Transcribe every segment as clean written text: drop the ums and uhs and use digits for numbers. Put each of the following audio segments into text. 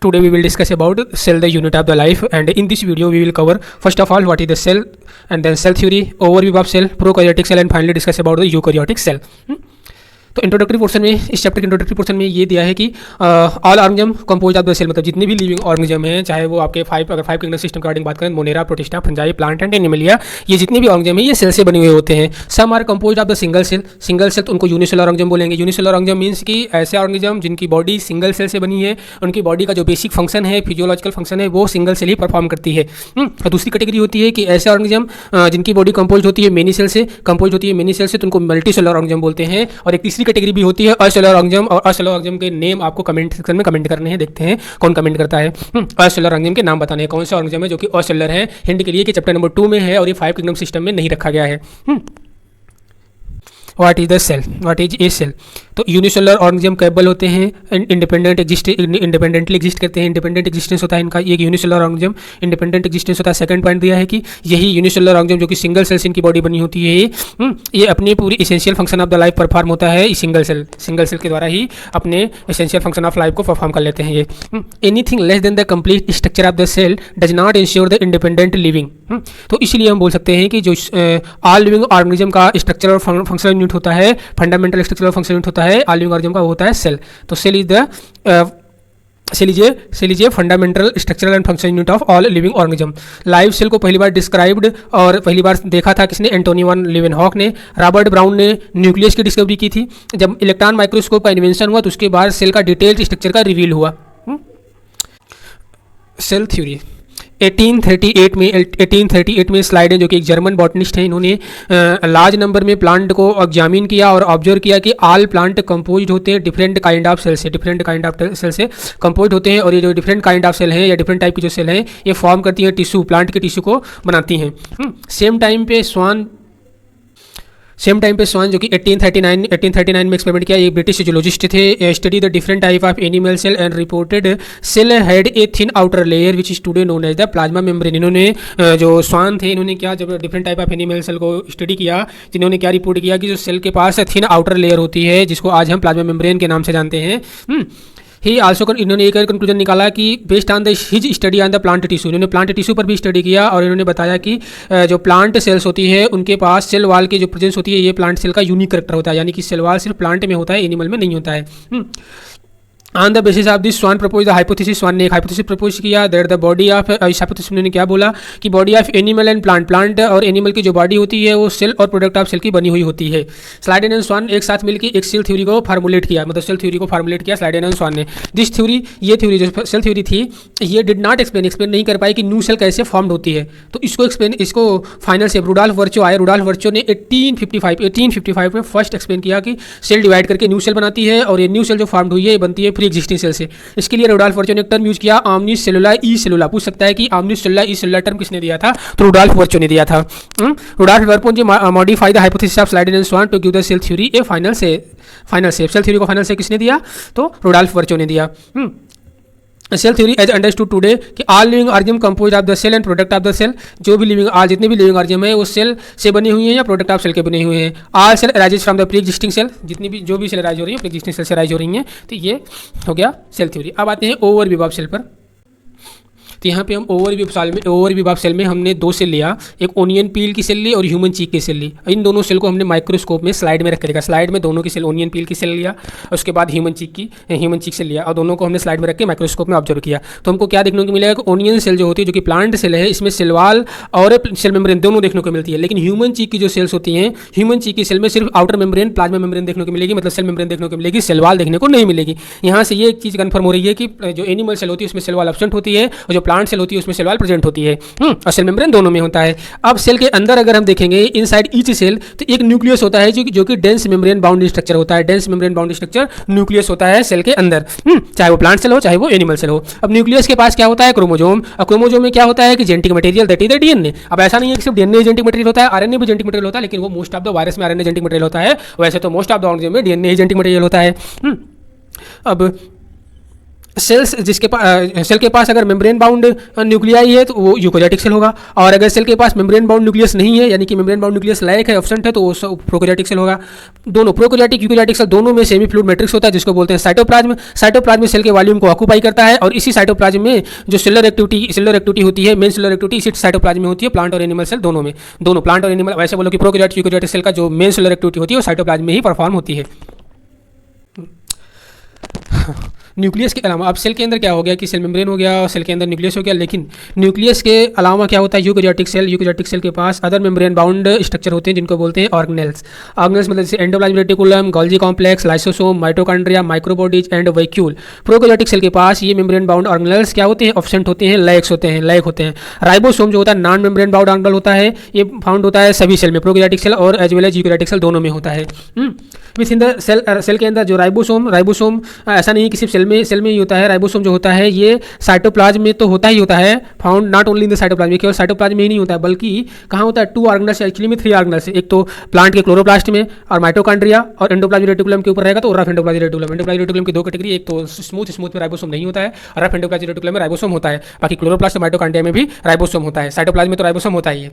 Today we will discuss about cell, the unit of the life, and in this video we will cover first of all what is the cell, and then cell theory, overview of cell, prokaryotic cell, and finally discuss about the eukaryotic cell. तो introductory portion में, इस chapter के introductory portion में ये दिया है कि all organism compose of the cell, मतलब जितने भी लिविंग ऑर्गेनिज्म हैं, चाहे वो आपके अगर फाइव किंगडम सिस्टम के बात करें, Monera, protista, fungi, plant and Animalia, ये जितने भी ऑर्गेनिज्म हैं ये सेल से बने हुए होते हैं. Some are compose of the single cell. Single cell तो उनको यूनिसेलर ऑर्गेनिज्म बोलेंगे. यूनिसेलर ऑर्गेनिज्म मीन्स कि ऐसे ऑर्गेनिज्म जिनकी बॉडी सिंगल सेल से बनी है, उनकी बॉडी का जो बेसिक फंक्शन है, फिजियोलॉजिकल फंक्शन है, वो सिंगल सेल ही परफॉर्म करती है. और दूसरी कैटेगरी होती है कि ऐसे ऑर्गेनिज्म जिनकी बॉडी कंपोज होती है मेनी सेल से, तो उनको मल्टी सेलर ऑर्गेनिज्म बोलते हैं. और एक तीसरी कैटेगरी भी होती है असेलुलर ऑर्गेनिज्म, और असेलुलर ऑर्गेनिज्म के नेम आपको कमेंट सेक्शन में कमेंट करने हैं. देखते हैं कौन कमेंट करता है. असेलुलर ऑर्गेनिज्म के नाम बताने हैं, कौन से ऑर्गेनिज्म है जो कि असेलुलर है. हिंट के लिए कि चैप्टर नंबर 2 में है और ये 5 किंगडम सिस्टम में नहीं रखा गया है. What is the cell, what is a cell. तो यूनिसेलर ऑर्गेनिज्म कैपेबल होते हैं, इंडिपेंडेंटली एग्जिस्ट करते हैं. इंडिपेंडेंट एग्जिस्टेंस होता है इनका. ये यूनिसेलर ऑर्गेनिज्म इंडिपेंडेंट एग्जिस्टेंस होता है. सेकंड पॉइंट दिया है कि यही यूनिसेलर ऑर्गेनिज्म जो कि सिंगल सेल से इनकी बॉडी बनी होती है, ये अपनी पूरी essential function of the life perform होता है सिंगल सेल के द्वारा ही अपने एसेंशियल फंक्शन ऑफ लाइफ को परफॉर्म कर लेते हैं ये. Anything less than the complete structure of the cell does not ensure the independent living. तो इसलिए हम बोल सकते हैं कि जो ऑल लिविंग ऑर्गेनिज्म का स्ट्रक्चर और फंक्शनल यूनिट होता है, फंडामेंटल स्ट्रक्चर और फंक्शनल यूनिट होता है ऑल लिविंग ऑर्गेनिज्म का, होता है सेल. तो cell is a fundamental structural and functional unit of all living organism. Live cell को पहली बार डिस्क्राइब्ड और पहली बार देखा था किसने? एंटोनी वन लीवेनहॉक ने. रॉबर्ट ब्राउन ने न्यूक्लियस की डिस्कवरी की थी. जब इलेक्ट्रॉन माइक्रोस्कोप का इन्वेंशन हुआ तो उसके बाद सेल का डिटेल्ड स्ट्रक्चर का रिवील हुआ. सेल थ्योरी 1838 में स्लाइडेन, जो कि एक जर्मन बॉटनिस्ट हैं, इन्होंने लार्ज नंबर में प्लांट को एग्जामिन किया और ऑब्जर्व किया कि ऑल प्लांट कंपोज होते हैं डिफरेंट काइंड ऑफ सेल से कंपोज होते हैं. और ये जो डिफरेंट काइंड ऑफ सेल हैं या डिफरेंट टाइप की जो सेल हैं ये फॉर्म करती हैं टिश्यू, प्लांट के टिश्यू को बनाती हैं. सेम टाइम पे स्वान जो कि 1839 में एक्सपेरिमेंट किया. एक ब्रिटिश जूलॉजिस्ट थे. Study the different type of animal cell and reported cell had a thin outer layer which is today known as the plasma membrane. इन्होंने जो स्वान थे, इन्होंने क्या, जब different type of animal cell को study किया, जिन्होंने क्या रिपोर्ट किया कि जो सेल के पास थिन आउटर लेयर होती है जिसको आज हम प्लाज्मा मेम्ब्रेन के नाम से जानते हैं. ही आल्सो इन्होंने एक कंक्लूजन निकाला कि based on the his study on the plant tissue, इन्होंने प्लांट टिश्यू पर भी स्टडी किया और इन्होंने बताया कि जो प्लांट सेल्स होती है उनके पास सेल वाल की जो प्रेजेंस होती है ये प्लांट सेल का यूनिक करेक्टर होता है. यानी कि सेल वाल सिर्फ प्लांट में होता है, एनिमल में नहीं होता है. On the basis of this Schwann propose the hypothesis. Schwann ने एक हाइपोथेसिस प्रपोज किया दैट द बॉडी ऑफ, इस हाइपोथेसिस में क्या बोला कि body of animal and plant और एनिमल की जो बॉडी होती है वो सेल और प्रोडक्ट ऑफ सेल की बनी हुई होती है. स्लाइडेन एंड स्वान एक साथ मिलकर एक सेल थ्योरी को फार्मुलेट किया, मतलब सेल थ्योरी को फार्मुलेट किया स्लाइडेन एंड स्वान ने. दिस थ्योरी, ये थ्योरी जो सेल थ्योरी थी, ये डिड नॉट एक्सप्लेन नहीं कर पाई कि न्यू सेल कैसे फॉर्म होती है. तो इसको फाइनल से रुडोल्फ वर्चो आए. रुडोल्फ वर्चो ने 1855 में फर्स्ट एक्सप्लेन किया कि सेल डिवाइड करके न्यू सेल बनाती है और ये न्यू सेल जो फॉर्म हुई है ये बनती है प्री एग्जिस्टिंग सेल से. इसके लिए रुडोल्फ वर्चो ने एक टर्म यूज किया, ऑमनी सेलुला ई सेलुला. पूछ सकता है कि ऑमनी सेलुला ई सेलुला टर्म किसने दिया था? तो रुडोल्फ वर्चो ने दिया था. Rudolf Virchow modify the hypothesis of Schleiden and Schwann to give the cell theory a final shape. Cell theory को फाइनल शेप किसने दिया? तो रुडोल्फ वर्चो ने दिया. Cell theory as understood today कि all living organism compose of the cell and product of the cell. जो भी जितने भी लिविंग ऑर्गेनिज्म है वो सेल से बने हुए हैं या प्रोडक्ट ऑफ सेल के बने हुए हैं. All cell arises from the pre existing cell. जो भी सेल अराइज हो रही है प्री एग्जिस्टिंग सेल से अराइज हो रही हैं. तो ये हो गया सेल थ्योरी. अब आते हैं ओवरव्यू ऑफ सेल पर. तो यहाँ पे हम ओवरव्यू ऑफ सेल में हमने 2 सेल लिया, एक ओनियन पील की सेल ली और ह्यूमन चीक की सेल ली. इन दोनों सेल को हमने माइक्रोस्कोप में स्लाइड में रख के देखा. स्लाइड में दोनों की सेल, ओनियन पील की सेल लिया और उसके बाद ह्यूमन चीक सेल लिया और दोनों को हमने स्लाइड में रख के माइक्रोस्कोप में ऑब्जर्व किया. तो हमको क्या देखने को मिलेगा कि ओनियन सेल जो होती है, जो कि प्लांट सेल है, इसमें सेल वाल और सेल मेम्ब्रेन दोनों देखने को मिलती है. लेकिन ह्यूमन चीक की जो सेल्स होती हैं, ह्यूमन चीक की सेल में सिर्फ आउटर मेम्ब्रेन, प्लाज्मा मेम्ब्रेन देखने को मिलेगी, मतलब सेल मेम्ब्रेन देखने को मिलेगी, सेल वाल देखने को नहीं मिलेगी. यहाँ से ये एक चीज़ कन्फर्म हो रही है कि जो एनिमल सेल होती है उसमें सेल वाल एब्सेंट होती है और जो प्लांट सेल होती है उसमें सेल प्रेजेंट होती है. और सेल मेम्ब्रेन दोनों में होता है. अब सेल के अंदर अगर हम देखेंगे इनसाइड ईच सेल, तो एक न्यूक्लियस होता है जो कि डेंस मेम्ब्रेन बाउंड्री स्ट्रक्चर होता है. Dense membrane boundary structure nucleus होता है सेल के अंदर, चाहे वो प्लांट सेल हो चाहे वो एनिमल सेल हो. अब न्यूक्लियस के पास क्या होता है? क्रोमोजोम. और क्रोमोजोम में क्या होता है कि genetic material, that is the DNA. अब ऐसा नहीं है कि सिर्फ डीएनए जेनेटिक मटेरियल होता है, आरएनए भी जेनेटिक मटेरियल होता है, लेकिन वो मोस्ट ऑफ द वायरस में आरएनए जेनेटिक मटेरियल होता है. वैसे तो मोस्ट ऑफ द ऑर्गेनिज्म में डीएनए जेनेटिक मटेरियल होता है. अब सेल्स जिसके पास सेल के पास अगर मेम्ब्रेन बाउंड न्यूक्लियाई है तो वो यूकोरियोटिक सेल होगा, और अगर सेल के पास मेम्ब्रेन बाउंड न्यूक्लियस नहीं है, यानी कि मेम्ब्रेन बाउंड न्यूक्लियस लैक है, एब्सेंट है, तो वो प्रोकैरियोटिक सेल होगा। दोनों प्रोकैरियोटिक यूकोरियोटिक सेल दोनों में सेमी फ्लूइड मैट्रिक्स होता है, जिसको बोलते हैं साइटोप्लाज्म। साइटोप्लाज्म सेल के वॉल्यूम को ऑक्यूपाई करता है, और इसी साइटोप्लाज्म में जो सेलुलर एक्टिविटी होती है, मेन सेलुलर एक्टिविटी इसी साइटोप्लाज्म में होती है, प्लांट और एनिमल सेल दोनों में। दोनों प्लांट और एनिमल, वैसे बोलो कि प्रोकैरियोटिक यूकोरियोटिक सेल का जो मेन सेलुलर एक्टिविटी होती है वो साइटोप्लाज्म में ही परफॉर्म होती है। न्यूक्लियस के अलावा अब सेल के अंदर क्या हो गया कि सेल मेम्ब्रेन हो गया और सेल के अंदर न्यूक्लियस हो गया, लेकिन न्यूक्लियस के अलावा क्या होता है, यूकेरियोटिक सेल। यूकेरियोटिक सेल के पास अदर मेम्ब्रेन बाउंड स्ट्रक्चर होते हैं जिनको बोलते हैं ऑर्गेनेल्स। ऑर्गेनेल्स मतलब जैसे endoplasmic reticulum, Golgi complex, lysosome, mitochondria, microbodies and vacuole. Prokaryotic cell के पास ये मेम्ब्रेन बाउंड ऑर्गेनेल्स क्या होते हैं, ऑब्सेंट होते हैं, लैक होते हैं। राइबोसोम जो होता है नॉन मेम्ब्रेन बाउंड ऑर्गेनेल होता है, ये फाउंड होता है सभी सेल में, प्रोकैरियोटिक सेल और as well as eukaryotic cell दोनों में होता है। विथ इन द सेल के अंदर जो राइबोसोम ऐसा नहीं कि सिर्फ सेल में ही होता है। राइबोसोम जो होता है ये साइटोप्लाज्म में तो होता ही होता है, found not only in the cytoplasm, केवल साइटोप्लाज्म में ही नहीं होता है, बल्कि कहाँ होता है, 2 ऑर्गेनल्स एक्चुअली में 3 ऑर्गेनल्स, एक तो प्लांट के क्लोरोप्लास्ट में और माइटोकॉन्ड्रिया और एंडोप्लाज्मिक रेटिकुलम के ऊपर रहेगा तो rough endoplasmic reticulum. Endoplasmic reticulum की 2 कैटेगरी, एक तो स्मूथ में राइबोसोम नहीं होता है, और रफ एंडोप्लाज्मिक रेटिकुलम में राइबोसोम होता है। बाकी क्लोरोप्लास्ट और माइटोकॉन्ड्रिया में भी राइबोसोम होता है, साइटोप्लाज्म में तो राइबोसोम होता ही है।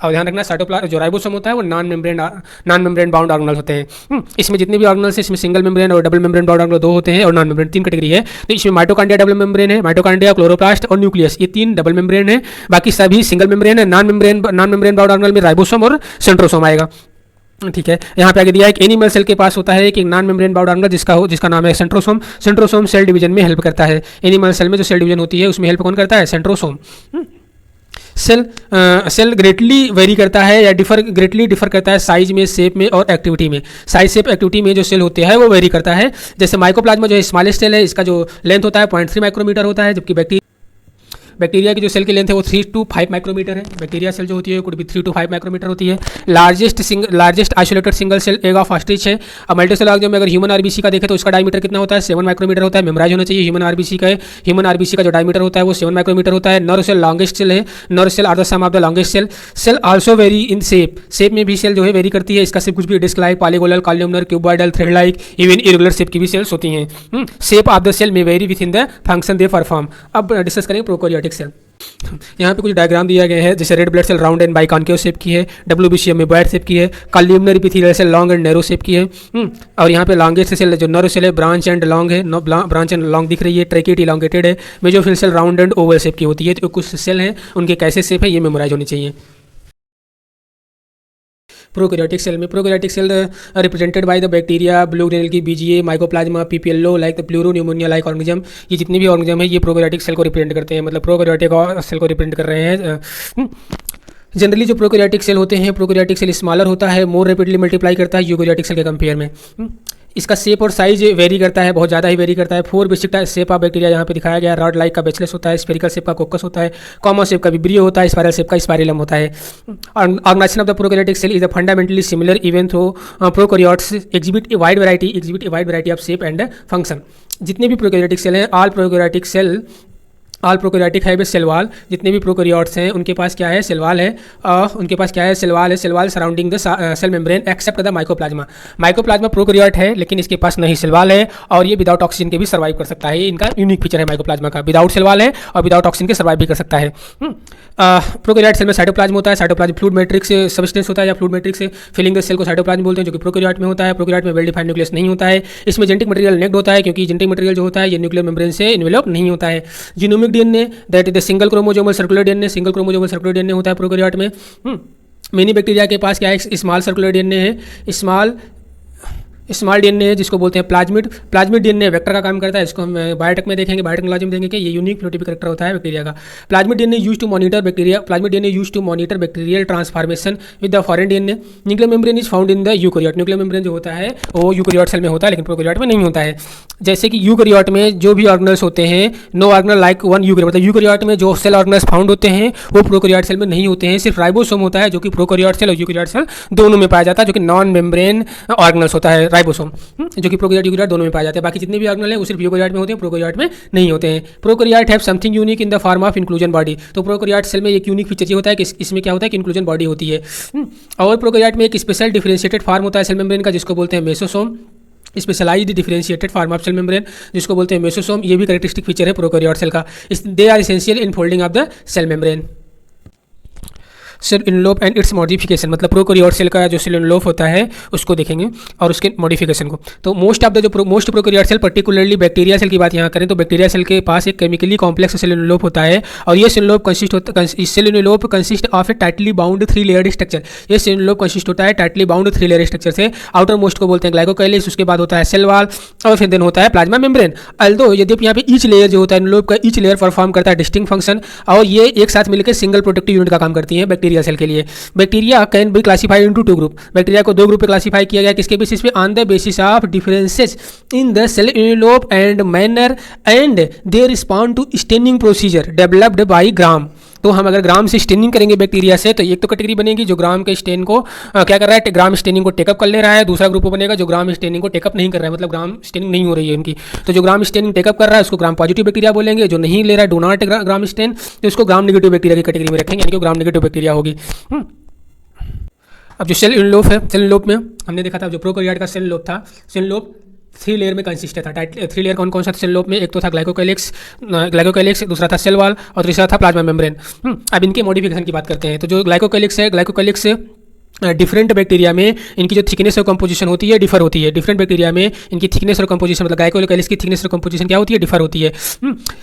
और ध्यान रखना साइटोप्लाज्म जो राइबोसोम होता है वो नॉन मेम्ब्रेन बाउंड ऑर्गेनल्स होते हैं। इसमें जितने भी ऑर्गेनल्स हैं इसमें सिंगल मेम्ब्रेन और डबल मेम्ब्रेन बाउंड ऑर्गेनल 2 होते हैं, और नॉन मेम्ब्रेन 3 कैटेगरी है। तो इसमें माइटोकॉन्ड्रिया डबल मेम्ब्रेन है, माइटोकॉन्ड्रिया, क्लोरोप्लास्ट और न्यूक्लियस, ये 3 डबल मेम्ब्रेन है, बाकी सभी सिंगल मेम्ब्रेन है। नॉन मेम्ब्रेन बाउंड ऑर्गेनल में राइबोसोम और सेंट्रोसोम आएगा। ठीक है, यहाँ पे आगे दिया है कि एनिमल सेल के पास होता है कि नॉन मेम्ब्रेन बाउंड ऑर्गेनल जिसका नाम है सेंट्रोसोम। सेंट्रोसोम सेल डिवीजन में हेल्प करता है। एनिमल सेल में जो सेल डिवीजन होती है उसमें हेल्प कौन करता है, सेंट्रोसोम। सेल ग्रेटली वेरी करता है या ग्रेटली डिफर करता है साइज में, शेप में और एक्टिविटी में। साइज, शेप, एक्टिविटी में जो सेल होते हैं वो वेरी करता है। जैसे माइकोप्लाज्मा जो है स्मॉलेस्ट सेल है, इसका जो लेंथ होता है 0.3 माइक्रोमीटर होता है, जबकि बैक्टीरिया की जो सेल की लेंथ है वो 3 to 5 माइक्रोमीटर है। बैक्टीरिया सेल जो होती है कुड बी 3 to 5 माइक्रोमीटर होती है। Largest isolated single cell egg of ostrich है। अब मल्टीसेल ऑर्गेनिज्म में अगर ह्यूमन आरबीसी का देखें तो उसका डायमीटर कितना होता है, 7 माइक्रोमीटर होता है। मेमोराइज होना चाहिए ह्यूमन आरबीसी का जो डायमीटर होता है वो 7 माइक्रोमीटर होता है। नर्व सेल लॉन्गेस्ट सेल है, nerve cell are the some of the longest cell. Cell also vary in shape में भी सेल जो है वेरी करती है। इसका सिर्फ कुछ भी disc like, polygonal, columnar, cuboidal, thread like, even irregular shape की भी सेल्स होती हैं। शेप ऑफ द सेल में vary within the function they perform. अब डिस्कस करेंगे प्रोकैरियोटिक सेल। यहाँ पे कुछ डायग्राम दिया गया है, जैसे red blood cell round and biconcave shape की है, डब्ल्यूबीसी एमीबॉइड शेप की है, columnar epithelial cell long and narrow shape की है। और यहाँ पे लॉन्गेस्ट सेल जो नर्व सेल है ब्रांच एंड लॉन्ग है, ब्रांच एंड लॉन्ग दिख रही है, ट्रैकेट इलॉन्गेटेड है। Mesophyll cell round and oval shape की होती है। तो कुछ सेल हैं उनके कैसे शेप है ये मेमोराइज होनी चाहिए। Prokaryotic cell represented by the bacteria, blue granule की BGA, mycoplasma, PPLO like the pleuropneumonia like organism. ये जितने भी ऑर्गेनिज्म है ये प्रोकैरियोटिक सेल को रिप्रेजेंट करते हैं, मतलब प्रोकैरियोटिक सेल को रिप्रेजेंट कर रहे हैं। जनरली जो प्रोकैरियोटिक सेल होते हैं, प्रोकैरियोटिक सेल स्मॉलर होता है, मोर रैपिडली मल्टीप्लाई करता है यूकैरियोटिक सेल के कंपेयर में। इसका शेप और साइज वेरी करता है, बहुत ज़्यादा ही वेरी करता है। 4 बेसिक शेप ऑफ बैक्टीरिया यहाँ पे दिखाया गया है। रॉड लाइक का बेचलेस होता है, स्फेरिकल शेप का कोकस होता है, कॉमन शेप का विब्रियो होता है, स्पाइरल शेप का स्पाइरलम होता है। Organisation of the prokaryotic cell is a fundamentally similar even though prokaryotes exhibit a wide variety of shape and function. जितने भी प्रोकैरियोटिक सेल हैं, ऑल प्रोकैरियोटिक है सेल वाल। जितने भी प्रोकैरियोट्स हैं उनके पास क्या है, सेल वाल है। Cell wall surrounding the cell membrane except the mycoplasma. Mycoplasma prokaryote है लेकिन इसके पास नहीं सेल वाल है, और ये विदाउट ऑक्सीजन के भी सर्वाइव कर सकता है। ये इनका यूनिक फीचर है माइकोप्लाज्मा का, विदाउट सेल वाल है और विदाउट ऑक्सीजन के सर्वाइव भी कर सकता है। प्रोकैरियोट सेल में साइटोप्लाज्म होता है। साइटोप्लाज्म फ्लूइड मैट्रिक्स सब्सटेंस होता है या फ्लूइड मैट्रिक्स से फिलिंग द सेल को साइटोप्लाज्म बोलते हैं, जो कि प्रोकैरियोट में होता है। प्रोकैरियोट में वेल डिफाइंड न्यूक्लियस नहीं होता है। इसमें जेनेटिक मटेरियल नेक्ड होता है, क्योंकि जेनेटिक मटेरियल जो होता है ये न्यूक्लियर मेम्ब्रेन से इन्वेलप नहीं होता है। Genomic DNA that is the single chromosomal circular DNA होता है प्रोकैरियोट में। मेनी बैक्टीरिया के पास क्या है, स्मॉल सर्कुलर डीएनए है, स्मॉल डीएनए है जिसको बोलते हैं प्लाज्मिड डीएनए वेक्टर का काम करता है। इसको हम बायोटेक में देखेंगे, बायोटेक्नोलॉजी में देखेंगे कि ये यूनिक फिनोटाइपिक कैरेक्टर होता है बैक्टीरिया का। Plasmid DNA used to monitor bacterial transformation with the foreign DNA. Nuclear membrane is found in the eukaryote. Nuclear membrane जो होता है वो यूकैरियोट सेल में होता है, लेकिन प्रोकैरियोट में नहीं होता है। जैसे कि यूकैरियोट में जो भी ऑर्गेनल्स होते हैं, no organelle like one eukaryote, मतलब यूकैरियोट में जो सेल ऑर्गेनल्स फाउंड होते हैं वो प्रोकैरियोट सेल में नहीं होते हैं। सिर्फ राइबोसोम होता है जो कि प्रोकैरियोट सेल और यूकैरियोट सेल दोनों में पाया जाता है, जो कि नॉन मेम्ब्रेन ऑर्गेनल्स होता है राइबोसोम, जो कि प्रोकैरियोट यूकैरियोट दोनों में पाए जाते हैं। बाकी जितने भी ऑर्गेनल हैं वो सिर्फ यूकैरियोट में होते हैं, प्रोकैरियोट में नहीं होते हैं। Prokaryote have something unique in the form of inclusion body. तो प्रोकैरियोट सेल में एक यूनिक फीचर ये होता है कि इसमें क्या होता है कि इंक्लूजन बॉडी होती है। और प्रोकैरियोट में एक स्पेशल डिफरेंशिएटेड फॉर्म होता है सेल मेम्ब्रेन का, जिसको बोलते हैं mesosome. Specialised differentiated form of cell membrane, जिसको बोलते हैं मेसोसोम। ये भी कैरेक्टरिस्टिक फीचर है प्रोकैरियोट सेल का। They are essential in folding of the cell membrane. Cell envelope and its modification, मतलब प्रोकैरियोट सेल का जो सेल इनवेलप होता है उसको देखेंगे और उसके मॉडिफिकेशन को। तो most prokaryote cell, particularly bacteria cell की बात यहाँ करें तो बैक्टीरिया सेल के पास एक केमिकली कॉम्प्लेक्स सेल इनवेलप होता है और ये cell envelope consist of a tightly bound 3 layered structure. ये सेल इनवेलप कंसिस्ट होता है टाइटली बाउंड 3 लेयर स्ट्रक्चर से। आउटर मोस्ट को बोलते हैं ग्लाइकोकाइलिस, उसके बाद होता है सेल वॉल और फिर देन होता है प्लाज्मा मेम्ब्रेन। अल्दो यद्यपि यहाँ पे ईच लेयर जो होता है इनवेलप का, ईच लेयर परफॉर्म करता है डिस्टिंक्ट फंक्शन और ये एक साथ मिलकर सिंगल प्रोटेक्टिव यूनिट का काम करती है बैक्टीरिया सेल के लिए। Bacteria can be classified into 2 group. Bacteria को 2 ग्रुप में क्लासिफाई किया गया, किसके बेसिस पे? On the basis of differences in the cell envelope and manner and they respond to staining procedure developed by Gram. तो हम अगर ग्राम से स्टेनिंग करेंगे बैक्टीरिया से तो एक तो कैटेगरी बनेगी जो ग्राम के स्टेन को क्या कर रहा है, ग्राम स्टेनिंग को टेकअप कर ले रहा है। दूसरा ग्रुप बनेगा जो ग्राम स्टेनिंग को टेकअप नहीं कर रहा है, मतलब ग्राम स्टेनिंग नहीं हो रही है इनकी। तो जो ग्राम स्टेनिंग टेकअप कर रहा है उसको ग्राम पॉजिटिव बैक्टीरिया बोलेंगे, जो नहीं ले रहा है डो नॉट ग्राम स्टेन तो उसको ग्राम नेगेटिव बैक्टीरिया की कैटेगरी में रखेंगे, यानी कि ग्राम नेगेटिव बैक्टीरिया होगी। अब जो सेल इनवेलप है, सेल इनवेलप में हमने देखा था जो प्रोकैरियोट का सेल इनवेलप था, सेल इनवेलप 3 लेयर में कंसिस्ट था। 3 लेयर कौन कौन सा था सेल इनवेलप में? एक तो था ग्लाइकोकाइलिक्स, दूसरा था सेल वॉल और तीसरा था प्लाज्मा मेम्ब्रेन। अब इनके मॉडिफिकेशन की बात करते हैं। तो जो ग्लाइकोकाइलिक्स है, ग्लाइकोकाइलिक्स डिफरेंट बैक्टीरिया में इनकी जो थिकनेस और कंपोजिशन होती है डिफर होती है। डिफरेंट बैक्टीरिया में इनकी थिकनेस और कंपोजिशन, मतलब ग्लाइकोकाइलिक्स की थिकनेस और कंपोजिशन क्या होती है, डिफर होती है।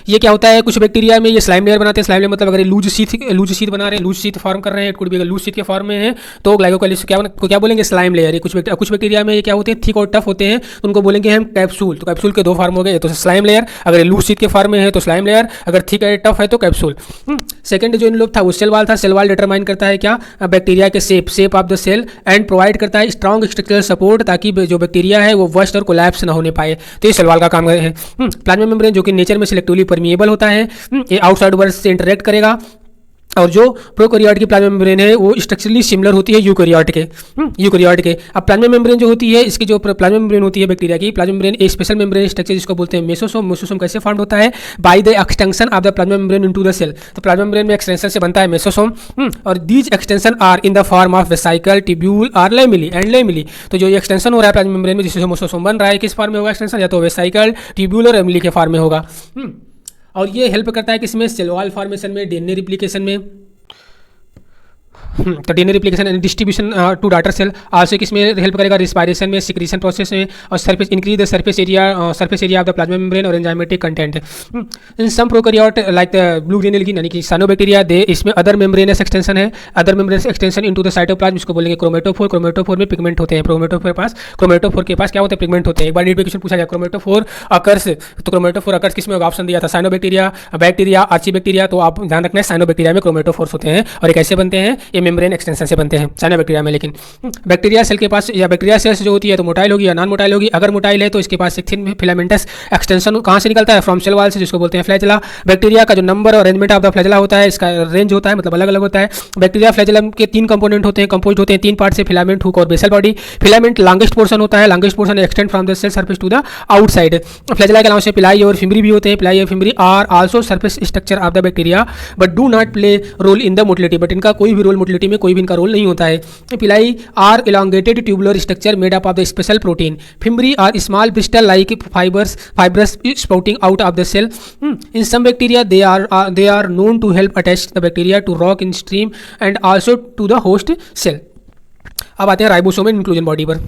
ये क्या होता है, कुछ बैक्टीरिया में ये स्लाइम लेयर बनाते हैं। स्लाइम लेयर मतलब अगर लूज शीट बना रहे हैं, लूज शीट फॉर्म कर रहे हैं, कुछ भी अगर लूज शीट के फॉर्म में है तो ग्लाइकोकाइलिक्स क्या बोलेंगे, स्लाइम लेयर। कुछ बैक्टीरिया में ये क्या होते हैं, थिक और टफ होते हैं, तो उनको बोलेंगे हम कैप्सूल। तो कैप्सूल के 2 फॉर्म हो गए, तो स्लाइम लेयर, अगर लूज शीट के फॉर्म में है तो स्लाइम लेयर, अगर थिक है टफ है तो कैप्सूल। सेकंड जो इनवेलप था वो सेल वॉल था। सेल वॉल डिटरमाइन करता है क्या, बैक्टीरिया के shape of the cell and provide करता है स्ट्रॉन्ग स्ट्रक्चरल सपोर्ट ताकि जो बैक्टीरिया है वो वर्स्ट और कोलैप्स ना होने पाए। तो ये सेल वॉल का काम है। प्लाज्मा मेम्ब्रेन जो कि नेचर में सिलेक्टिवली परमिएबल होता है, ये आउटसाइड वर्ल्ड से इंटरेक्ट करेगा। और जो प्रोकैरियोट की प्लाज्मा मेम्ब्रेन है वो स्ट्रक्चरली सिमिलर होती है यूकैरियोट के। अब प्लाज्मा मेम्ब्रेन जो होती है, इसकी जो प्लाज्मा मेम्ब्रेन होती है बैक्टीरिया की, प्लाज्मा मेम्ब्रेन एक स्पेशल मेम्ब्रेन स्ट्रक्चर जिसको बोलते हैं मेसोसोम। मेसोसोम कैसे फॉर्म होता है, by the extension of the plasma membrane into the cell. तो प्लाज्मा मेम्ब्रेन में एक्सटेंशन से बनता है मेसोसोम और these extension are in the form of vesicle, tubule और लेमिली। तो जो ये एक्सटेंशन हो रहा है प्लाज्मा मेम्ब्रेन में जिससे मेसोसोम बन रहा है, किस फॉर्म में होगा एक्सटेंशन, या तो वेसिकल, ट्यूब्यूल और लेमिली के फॉर्म में होगा। और ये हेल्प करता है किसमें, सेल वॉल फॉर्मेशन में, डीएनए रिप्लिकेशन में। तो DNA replication and distribution to daughter cell also किसमें हेल्प करेगा, रिस्पायरेशन में, सिक्रीशन प्रोसेस में और surface increase the surface area of the plasma membrane और enzymatic content. In some prokaryote like the blue granule यानी कि साइनोबैक्टीरिया दे, इसमें other membranous extension है, other membranous extension into the cytoplasm, इसको बोलेंगे chromatophore. Chromatophore में pigment होते हैं, क्रोमेटोफोर के पास क्या होता है, पिगमेंट होते हैं। एक बार नीट में क्वेश्चन पूछा गया क्रोमेटोफोर अकर्स, तो क्रोमेटोफोर अकर्स किसमें होगा, ऑप्शन दिया था साइनोबैक्टीरिया, आर्चीबैक्टीरिया। तो आप ध्यान रखना है साइनोबैक्टीरिया में क्रोमेटोफोर्स होते हैं और ये कैसे बनते हैं, ये मेम्ब्रेन एक्सटेंशन से बनते हैं साइनोबैक्टीरिया में। लेकिन बैक्टीरिया सेल के पास या बैक्टीरिया सेल्स जो होती है तो मोटाइल होगी या नॉन मोटाइल होगी। अगर मोटाइल है तो इसके पास एक थिन फिलामेंटस एक्सटेंशन कहाँ से निकलता है, फ्रॉम सेल वॉल से, जिसको बोलते हैं फ्लैजेला। बैक्टीरिया का जो नंबर और अरेंजमेंट ऑफ द फ्लैजेला होता है, इसका रेंज होता है, मतलब अलग अलग होता है। बैक्टीरिया फ्लैजेलम के 3 कंपोनेंट होते हैं, कंपोज्ड होते हैं 3 पार्ट से, फिलामेंट, हुक और basal body. Filament longest portion होता है, longest portion extend from the cell surface to the outside. Flagella के अलावा से पिलाई और फिम्बरी भी होते हैं, पिलाई और fimbriae are also surface structure of the bacteria but do not play role in the motility, but इनका कोई भी रोल मोटिलिटी में कोई भी इनका रोल नहीं होता है। पिलाई are elongated tubular structure made up of the special protein. Fimbri are small bristle like fibrous sprouting out of the cell. In some bacteria they are known to help attach the bacteria to rock in stream and also to the host cell. अब आते हैं ribosome inclusion body पर।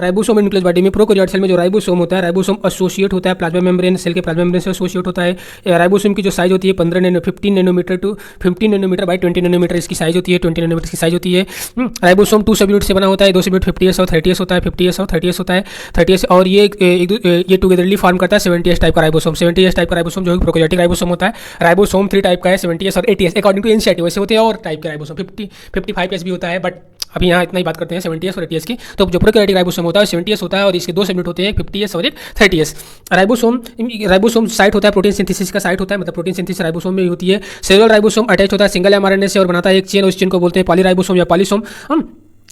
Ribosome nucleus body में prokaryote cell में जो ribosome होता है, ribosome associate होता है प्लाज्मा मेम्ब्रेन सेल के, प्लाज्मा मेम्ब्रेन से एसोसिएट होता है। राइबोसोम की जो साइज होती है 15 nanometre to 15 nanometre by 20 nanometre इसकी साइज होती है, 20 नैनोमीटर की साइज होती है। राइबोसोम 2 सब यूनिट से बना होता है, 2 सब यूनिट 50s और 30s होता है, 50s और 30s होता है, 30s और ये टुगेदरली फॉर्म करता है 70s टाइप का राइबोसोम। 70s टाइप का राइबोसोम जो है प्रोकैरियोटिक राइबोसोम होता है। राइबोसोम 3 टाइप का है, 70s और 80s अकॉर्डिंग टू एनसीईआरटी। वैसे होते हैं और टाइप के राइबोसोम 55s भी होता है, बट अभी यहाँ इतना ही बात करते हैं 70s और 80s की। तो जो प्रोकैरियोटिक राइबोसोम होता है 70s होता है और इसके 2 सब यूनिट होते हैं, एक 50s और एक 30s। राइबोसोम साइट होता है प्रोटीन सिंथेसिस का साइट होता है, मतलब प्रोटीन सिंथेसिस राइबोसोम में होती है। सेलुलर राइबोसोम अटैच होता है सिंगल एमआरएनए से और बनाता है एक चेन, उस चेन को बोलते हैं पॉलीराइबोसोम या पॉलीसोम।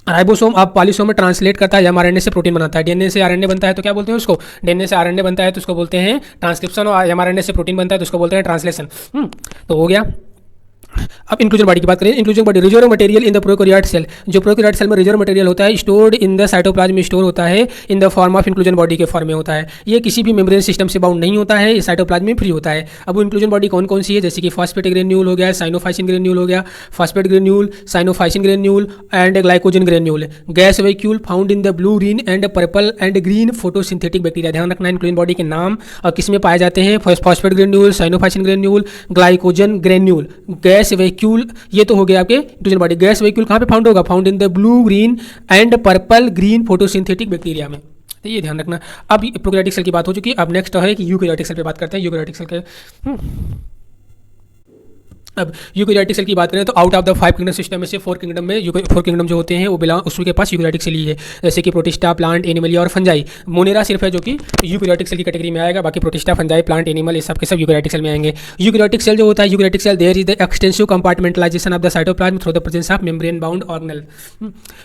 राइबोसोम अब पॉलीसोम में ट्रांसलेट करता है, एमआरएनए से प्रोटीन बनाता है। डीएनए से आरएनए बनता है तो क्या बोलते हैं उसको, डीएनए से आरएनए बनता है तो उसको बोलते हैं ट्रांसक्रिप्शन, और एमआरएनए से प्रोटीन बनता है तो उसको बोलते हैं ट्रांसलेशन। तो हो गया। अब इंक्लूजन बॉडी की बात करें, inclusion body reserve material in the prokaryote cell, जो प्रोकैरियोट सेल में रिजर्व मटेरियल होता है स्टोर्ड इन द साइटोप्लाज्म में स्टोर होता है in the form of inclusion body के फॉर्म में होता है। ये किसी भी मेम्ब्रेन सिस्टम से बाउंड नहीं होता है, ये साइटोप्लाज्म में फ्री होता है। अब वो इंक्लूजन बॉडी कौन कौन सी है, जैसे कि फॉस्फेट ग्रेन्यूल हो गया, साइनोफाइसिन ग्रेन्यूल हो गया, phosphate granule, cyanophycin granule and glycogen granule, gas vacuole found in the blue, green and purple and green photosynthetic bacteria. ध्यान रखना इंक्लूजन बॉडी के नाम और किस में पाए जाते हैं, phosphate granule, cyanophycin granule, glycogen granule, gas vacuole. ये तो हो गया आपके इंक्लूजन बॉडी। गैस वैक्यूल कहाँ पे फाउंड होगा, found in the blue, green and purple green photosynthetic bacteria में, तो ये ध्यान रखना। अब प्रोकैरियोटिक सेल की बात हो चुकी है, अब नेक्स्ट है कि यूकैरियोटिक सेल पे बात करते हैं। यूकैरियोटिक सेल के अब यूकैरियोटिक सेल की बात करें तो out of the 5 kingdom system में से 4 किंगडम में 4 किंगडम जो होते हैं वो बिलोंग उसके पास यूकैरियोटिक सेल ही है, जैसे कि प्रोटिस्टा, प्लांट, एनिमलिया और फंजाई। मोनेरा सिर्फ है जो कि यूकैरियोटिक सेल की कैटेगरी में आएगा, बाकी प्रोटिस्टा, फंजाई, प्लांट, एनिमल ये सब के सब यूकैरियोटिक सेल में आएंगे। यूकैरियोटिक सेल जो होता है, eukaryotic cell there is the extensive compartmentalisation of the cytoplasm through the presence of membrane bound organelle.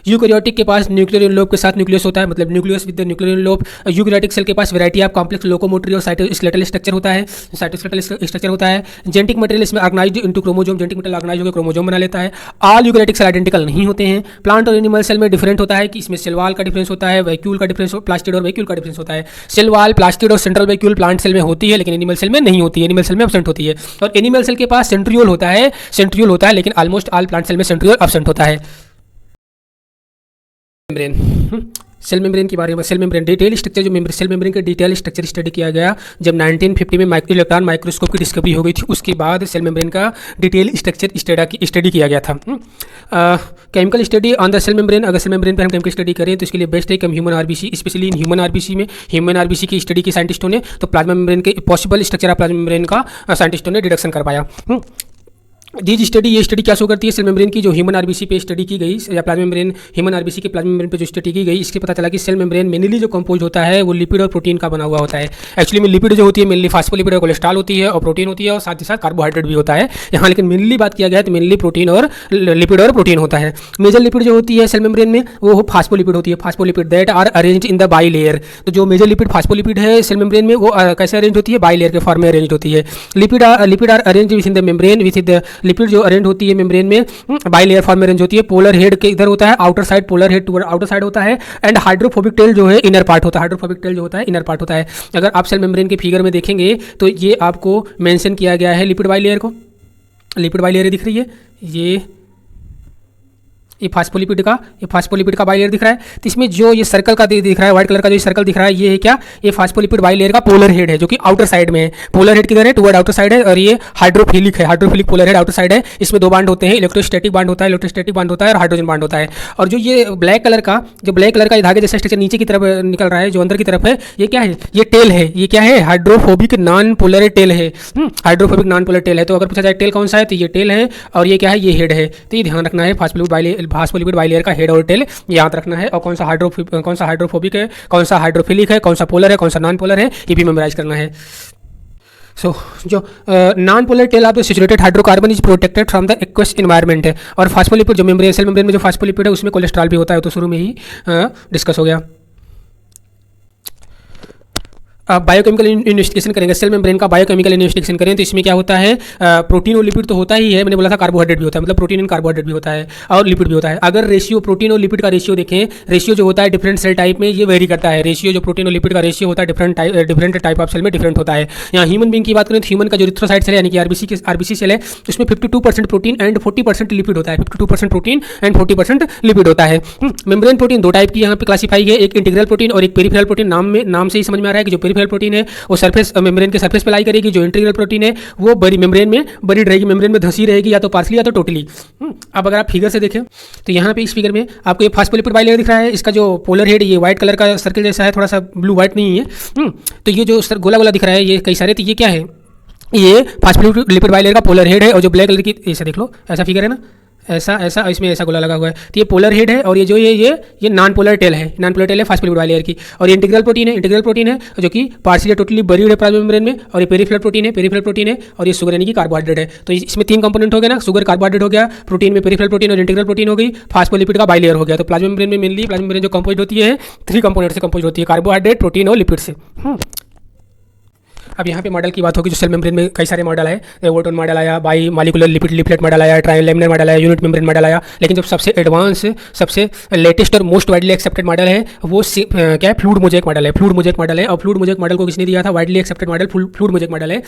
Eukaryotic के पास न्यूक्लियर एनवेलोप के साथ न्यूक्लियस होता है, मतलब nucleus with the nuclear envelope. Eukaryotic cell के पास वैरायटी ऑफ कॉम्प्लेक्स लोकोमोटरी और साइटोस्केलेटल स्ट्रक्चर होता है, साइटोस्केलेटल स्ट्रक्चर होता है। जेनेटिक मटेरियल इसमें organised into chromosome, genetic material organise होकर क्रोमोसोम बना लेता है। ऑल यूकैरियोटिक सेल आइडेंटिकल नहीं होते हैं। प्लांट और एनिमल सेल में डिफरेंट होता है कि इसमें सेल वॉल का डिफरेंस होता है, वैक्यूल का डिफरेंस, प्लास्टिड और वैक्यूल का डिफरेंस होता है। सेल वॉल, प्लास्टिड और सेंट्रल वैक्यूल प्लांट सेल में होती है, लेकिन एनिमल सेल में नहीं होती है, एनिमल सेल में एब्सेंट होती है। और एनिमल सेल के पास सेंट्रियोल होता है, सेंट्रियोल होता है, लेकिन ऑलमोस्ट ऑल प्लांट सेल में सेंट्रियोल एब्सेंट होता है। सेल मेम्ब्रेन के बारे में, सेल मेम्ब्रेन डिटेल स्ट्रक्चर, जो सेल मेम्ब्रेन का डिटेल स्ट्रक्चर स्टडी किया गया जब 1950 में इलेक्ट्रॉन माइक्रोस्कोप की डिस्कवरी हो गई थी, उसके बाद सेल मेम्ब्रेन का डिटेल स्ट्रक्चर स्टडी किया गया था। Chemical study on the cell membrane, अगर सेल मेम्ब्रेन पर हम केमिकल स्टडी करें तो इसके लिए बेस्ट है कि हम human RBC, specially in human RBC में, ह्यूमन आरबीसी की स्टडी की साइंटिस्टों ने तो प्लाज्मा मेम्ब्रेन के possible structure of plasma membrane का साइंटिस्टों ने डिडक्शन कर पाया। दीज स्टडी, ये स्टडी क्या शो करती है, सेल मेम्ब्रेन की जो ह्यूमन आरबीसी पे स्टडी की गई या प्लाज्मा मेम्ब्रेन, ह्यूमन आरबीसी के प्लाज्मा मेम्ब्रेन पे जो स्टडी की गई, इसके पता चला कि सेल मेम्ब्रेन मेनली जो कंपोज होता है वो लिपिड और प्रोटीन का बना हुआ होता है। एक्चुअली में लिपिड जो होती है मेनली फास्फोलिपिड और कोलेस्ट्रॉल होती है, और प्रोटीन होती है, और साथ ही साथ कार्बोहाइड्रेट भी होता है यहाँ, लेकिन मेनली बात किया गया है तो मेनली प्रोटीन और लिपिड और प्रोटीन होता है। मेजर लिपिड जो होती है सेल मेम्ब्रेन में वो फास्फोलिपिड होती है, phospholipid that are arranged in the bilayer. तो जो मेजर लिपिड फास्फोलिपिड है सेल मेम्ब्रेन में वो कैसे अरेंज होती है, बाई लेयर के फॉर्म में अरेंज होती है। Lipid are arrange within the membrane, with the lipid जो अरेंज होती है मेम्ब्रेन में बाई लेयर फॉर्म में अरेंज होती है। पोलर हेड के इधर होता है, outer side, polar head toward outer side होता है, एंड हाइड्रोफोबिक टेल जो है इनर पार्ट होता है, हाइड्रोफोबिक टेल जो होता है इनर पार्ट होता है। अगर आप सेल मेम्ब्रेन के फिगर में देखेंगे तो ये आपको मेंशन किया गया है लिपिड बाई लेयर को, लिपिड बाई लेयर दिख रही है, ये फास्फोलिपिड का बाई लेयर दिख रहा है। तो इसमें जो ये सर्कल का दिख रहा है, व्हाइट कलर का जो सर्कल दिख रहा है, ये है क्या, ये फास्फोलिपिड बाई लेयर का पोलर हेड है, जो कि आउटर साइड में है। पोलर हेड किधर है, टुवर्ड आउटर साइड है, और ये हाइड्रोफिलिक है, hydrophilic polar head outer side है। इसमें 2 बांड होते हैं, इलेक्ट्रोस्टैटिक बांड होता है, और हाइड्रोजन बांड होता है। और जो ये ब्लैक कलर का धागे जैसा स्ट्रक्चर नीचे की तरफ निकल रहा है, जो अंदर की तरफ है, ये क्या है, ये टेल है। ये क्या है, हाइड्रोफोबिक नॉन पोलर टेल है, हाइड्रोफोबिक नॉन पोलर टेल है। तो अगर पूछा जाए टेल कौन सा है, तो ये टेल है, और ये क्या है, ये हेड है। तो ये ध्यान रखना है, फास्फोलिपिड बाई लेयर हेड और टेल याद रखना है, और कौन सा हाइड्रोफोबिक है, कौन सा हाइड्रोफिलिक है, कौन सा पोलर है, कौन सा नॉन पोलर है, ये भी मेमोराइज करना है। सो जो non polar tail of the saturated hydrocarbon is protected from the aqueous environment है। और फास्फोलिपिड जो मेम्ब्रेन, सेल मेम्ब्रेन में जो फास्फोलिपिड है उसमें कोलेस्ट्रॉल भी होता है, तो शुरू में ही डिस्कस हो गया। आप बायोकेमिकल इन्वेस्टिगेशन करेंगे, सेल मेम्ब्रेन का बायोकेमिकल इन्वेस्टिगेशन करें तो इसमें क्या होता है, प्रोटीन और लिपिड तो होता ही है, मैंने बोला था कार्बोहाइड्रेट भी होता है, मतलब प्रोटीन एंड कार्बोहाइड्रेट भी होता है, और लिपिड भी होता है। अगर रेशियो प्रोटीन और लिपिड का रेशियो देखें, रेशियो जो होता है डिफरेंट सेल टाइप में ये वेरी करता है। रेशियो जो प्रोटीन और लिपिड का रेशियो होता है डिफरेंट टाइप ऑफ सेल में डिफरेंट होता है। यहाँ ह्यूमन बीइंग की बात करें तो ह्यूमन का जो इरिथ्रोसाइट सेल है यानी कि आरबीसी सेल है, उसमें 52% प्रोटीन एंड 40% लिपिड होता है, 52% प्रोटीन एंड 40% लिपिड होता है। मेम्ब्रेन प्रोटीन 2 टाइप की यहाँ पे क्लासीफाई है, एक इंटीग्रल प्रोटीन और एक पेरिफेरल प्रोटीन। नाम से ही समझ में आ रहा है कि जो पेरिफेरल प्रोटीन है वो सरफेस मेम्ब्रेन के सरफेस पे लाई करेगी, जो इंटीग्रल प्रोटीन है वो मेम्ब्रेन में बरीड रहेगी, मेम्ब्रेन में धंसी रहेगी, या तो पार्सली या तो टोटली। अब अगर आप फिगर से देखें तो यहाँ पे इस फिगर में आपको ये फास्फोलिपिड बाई लेयर दिख रहा है, इसका जो पोलर हेड ये व्हाइट कलर का सर्कल जैसा है, थोड़ा सा ब्लू व्हाइट नहीं है। तो ये जो गोला गोला दिख रहा है ये कई सारे, तो ये क्या है, ये फास्फोलिपिड बाई लेयर का पोलर हेड है। और जो ब्लैक कलर की ऐसा देख लो, ऐसा फिगर है ना, ऐसा इसमें ऐसा गोला लगा हुआ है, तो ये पोलर हेड है। और ये जो ये नॉन पोलर टेल है, नॉन पोलर टेल है फास्फोलिपिड बाई लेयर की। और ये इंटीग्रल प्रोटीन है जो कि पार्शियली टोटली बरीड है प्लाज्मा मेम्ब्रेन में। और ये पेरिफेरल प्रोटीन है, और ये शुगर यानी कि कार्बोहाइड्रेट है। तो इसमें 3 कंपोनेंट हो गया ना, शुगर, कार्बोहाइड्रेट हो गया, प्रोटीन में पेरिफेरल प्रोटीन और इंटीग्रल प्रोटीन हो गई, फास्फोलिपिड का बाई लेयर हो गया। तो प्लाज्मा मेम्ब्रेन में मेनली प्लाज्मा मेम्ब्रेन जो कंपोज होती है 3 कंपोनेंट से कंपोज होती है, कार्बोहाइड्रेट, प्रोटीन और लिपिड से। अब यहाँ पे मॉडल की बात होगी, जो सेल मेम्ब्रेन में कई सारे मॉडल है। वोटोन मॉडल आया, by molecular lipid leaflet model आया, ट्राइलेमिनर मॉडल आया, यूनिट मेम्ब्रेन मॉडल आया। लेकिन जो सबसे एडवांस, सबसे लेटेस्ट और मोस्ट वाइडली एक्सेप्टेड मॉडल है वो क्या है, फ्लूइड मोज़ेक मॉडल है। फ्लूइड मोज़ेक मॉडल है, और फ्लूइड मोज़ेक मॉडल को किसने दिया था? Widely accepted model fluid mosaic model है।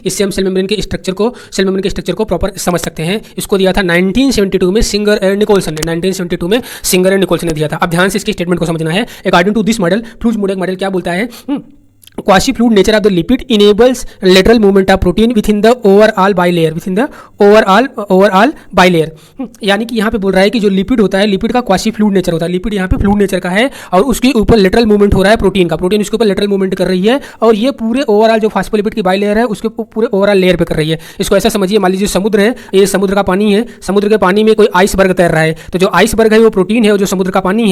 इससे हम सेल मेम्ब्रेन के स्ट्रक्चर को प्रॉपर समझ सकते हैं। इसको दिया था 1972 में सिंगर एंड निकोलसन ने। 1972 में सिंगर एंड निकोलसन ने दिया था। अब ध्यान से इसकी स्टेटमेंट को समझना है। According to this model, fluid mosaic model क्या बोलता है? Quasi fluid nature of the lipid enables lateral movement of protein within the overall bilayer, within the overall bilayer। यानी कि यहाँ पे बोल रहा है कि जो लिपिड होता है, लिपिड का क्वासी फ्लूइड नेचर होता है। लिपिड यहाँ पे फ्लूइड नेचर का है और उसके ऊपर लेटरल मूवमेंट हो रहा है प्रोटीन का। प्रोटीन उसके ऊपर लेटरल मूवमेंट कर रही है और ये पूरे ओवरऑल जो फास्फोलिपिड की बाइलेयर है उसके पूरे ओवरऑल लेयर पे कर रही है। इसको ऐसा समझिए, मान लीजिए समुद्र है, ये समुद्र का पानी है, समुद्र के पानी में कोई आइसबर्ग तैर रहा है, तो जो आइसबर्ग है वो प्रोटीन है और जो समुद्र का पानी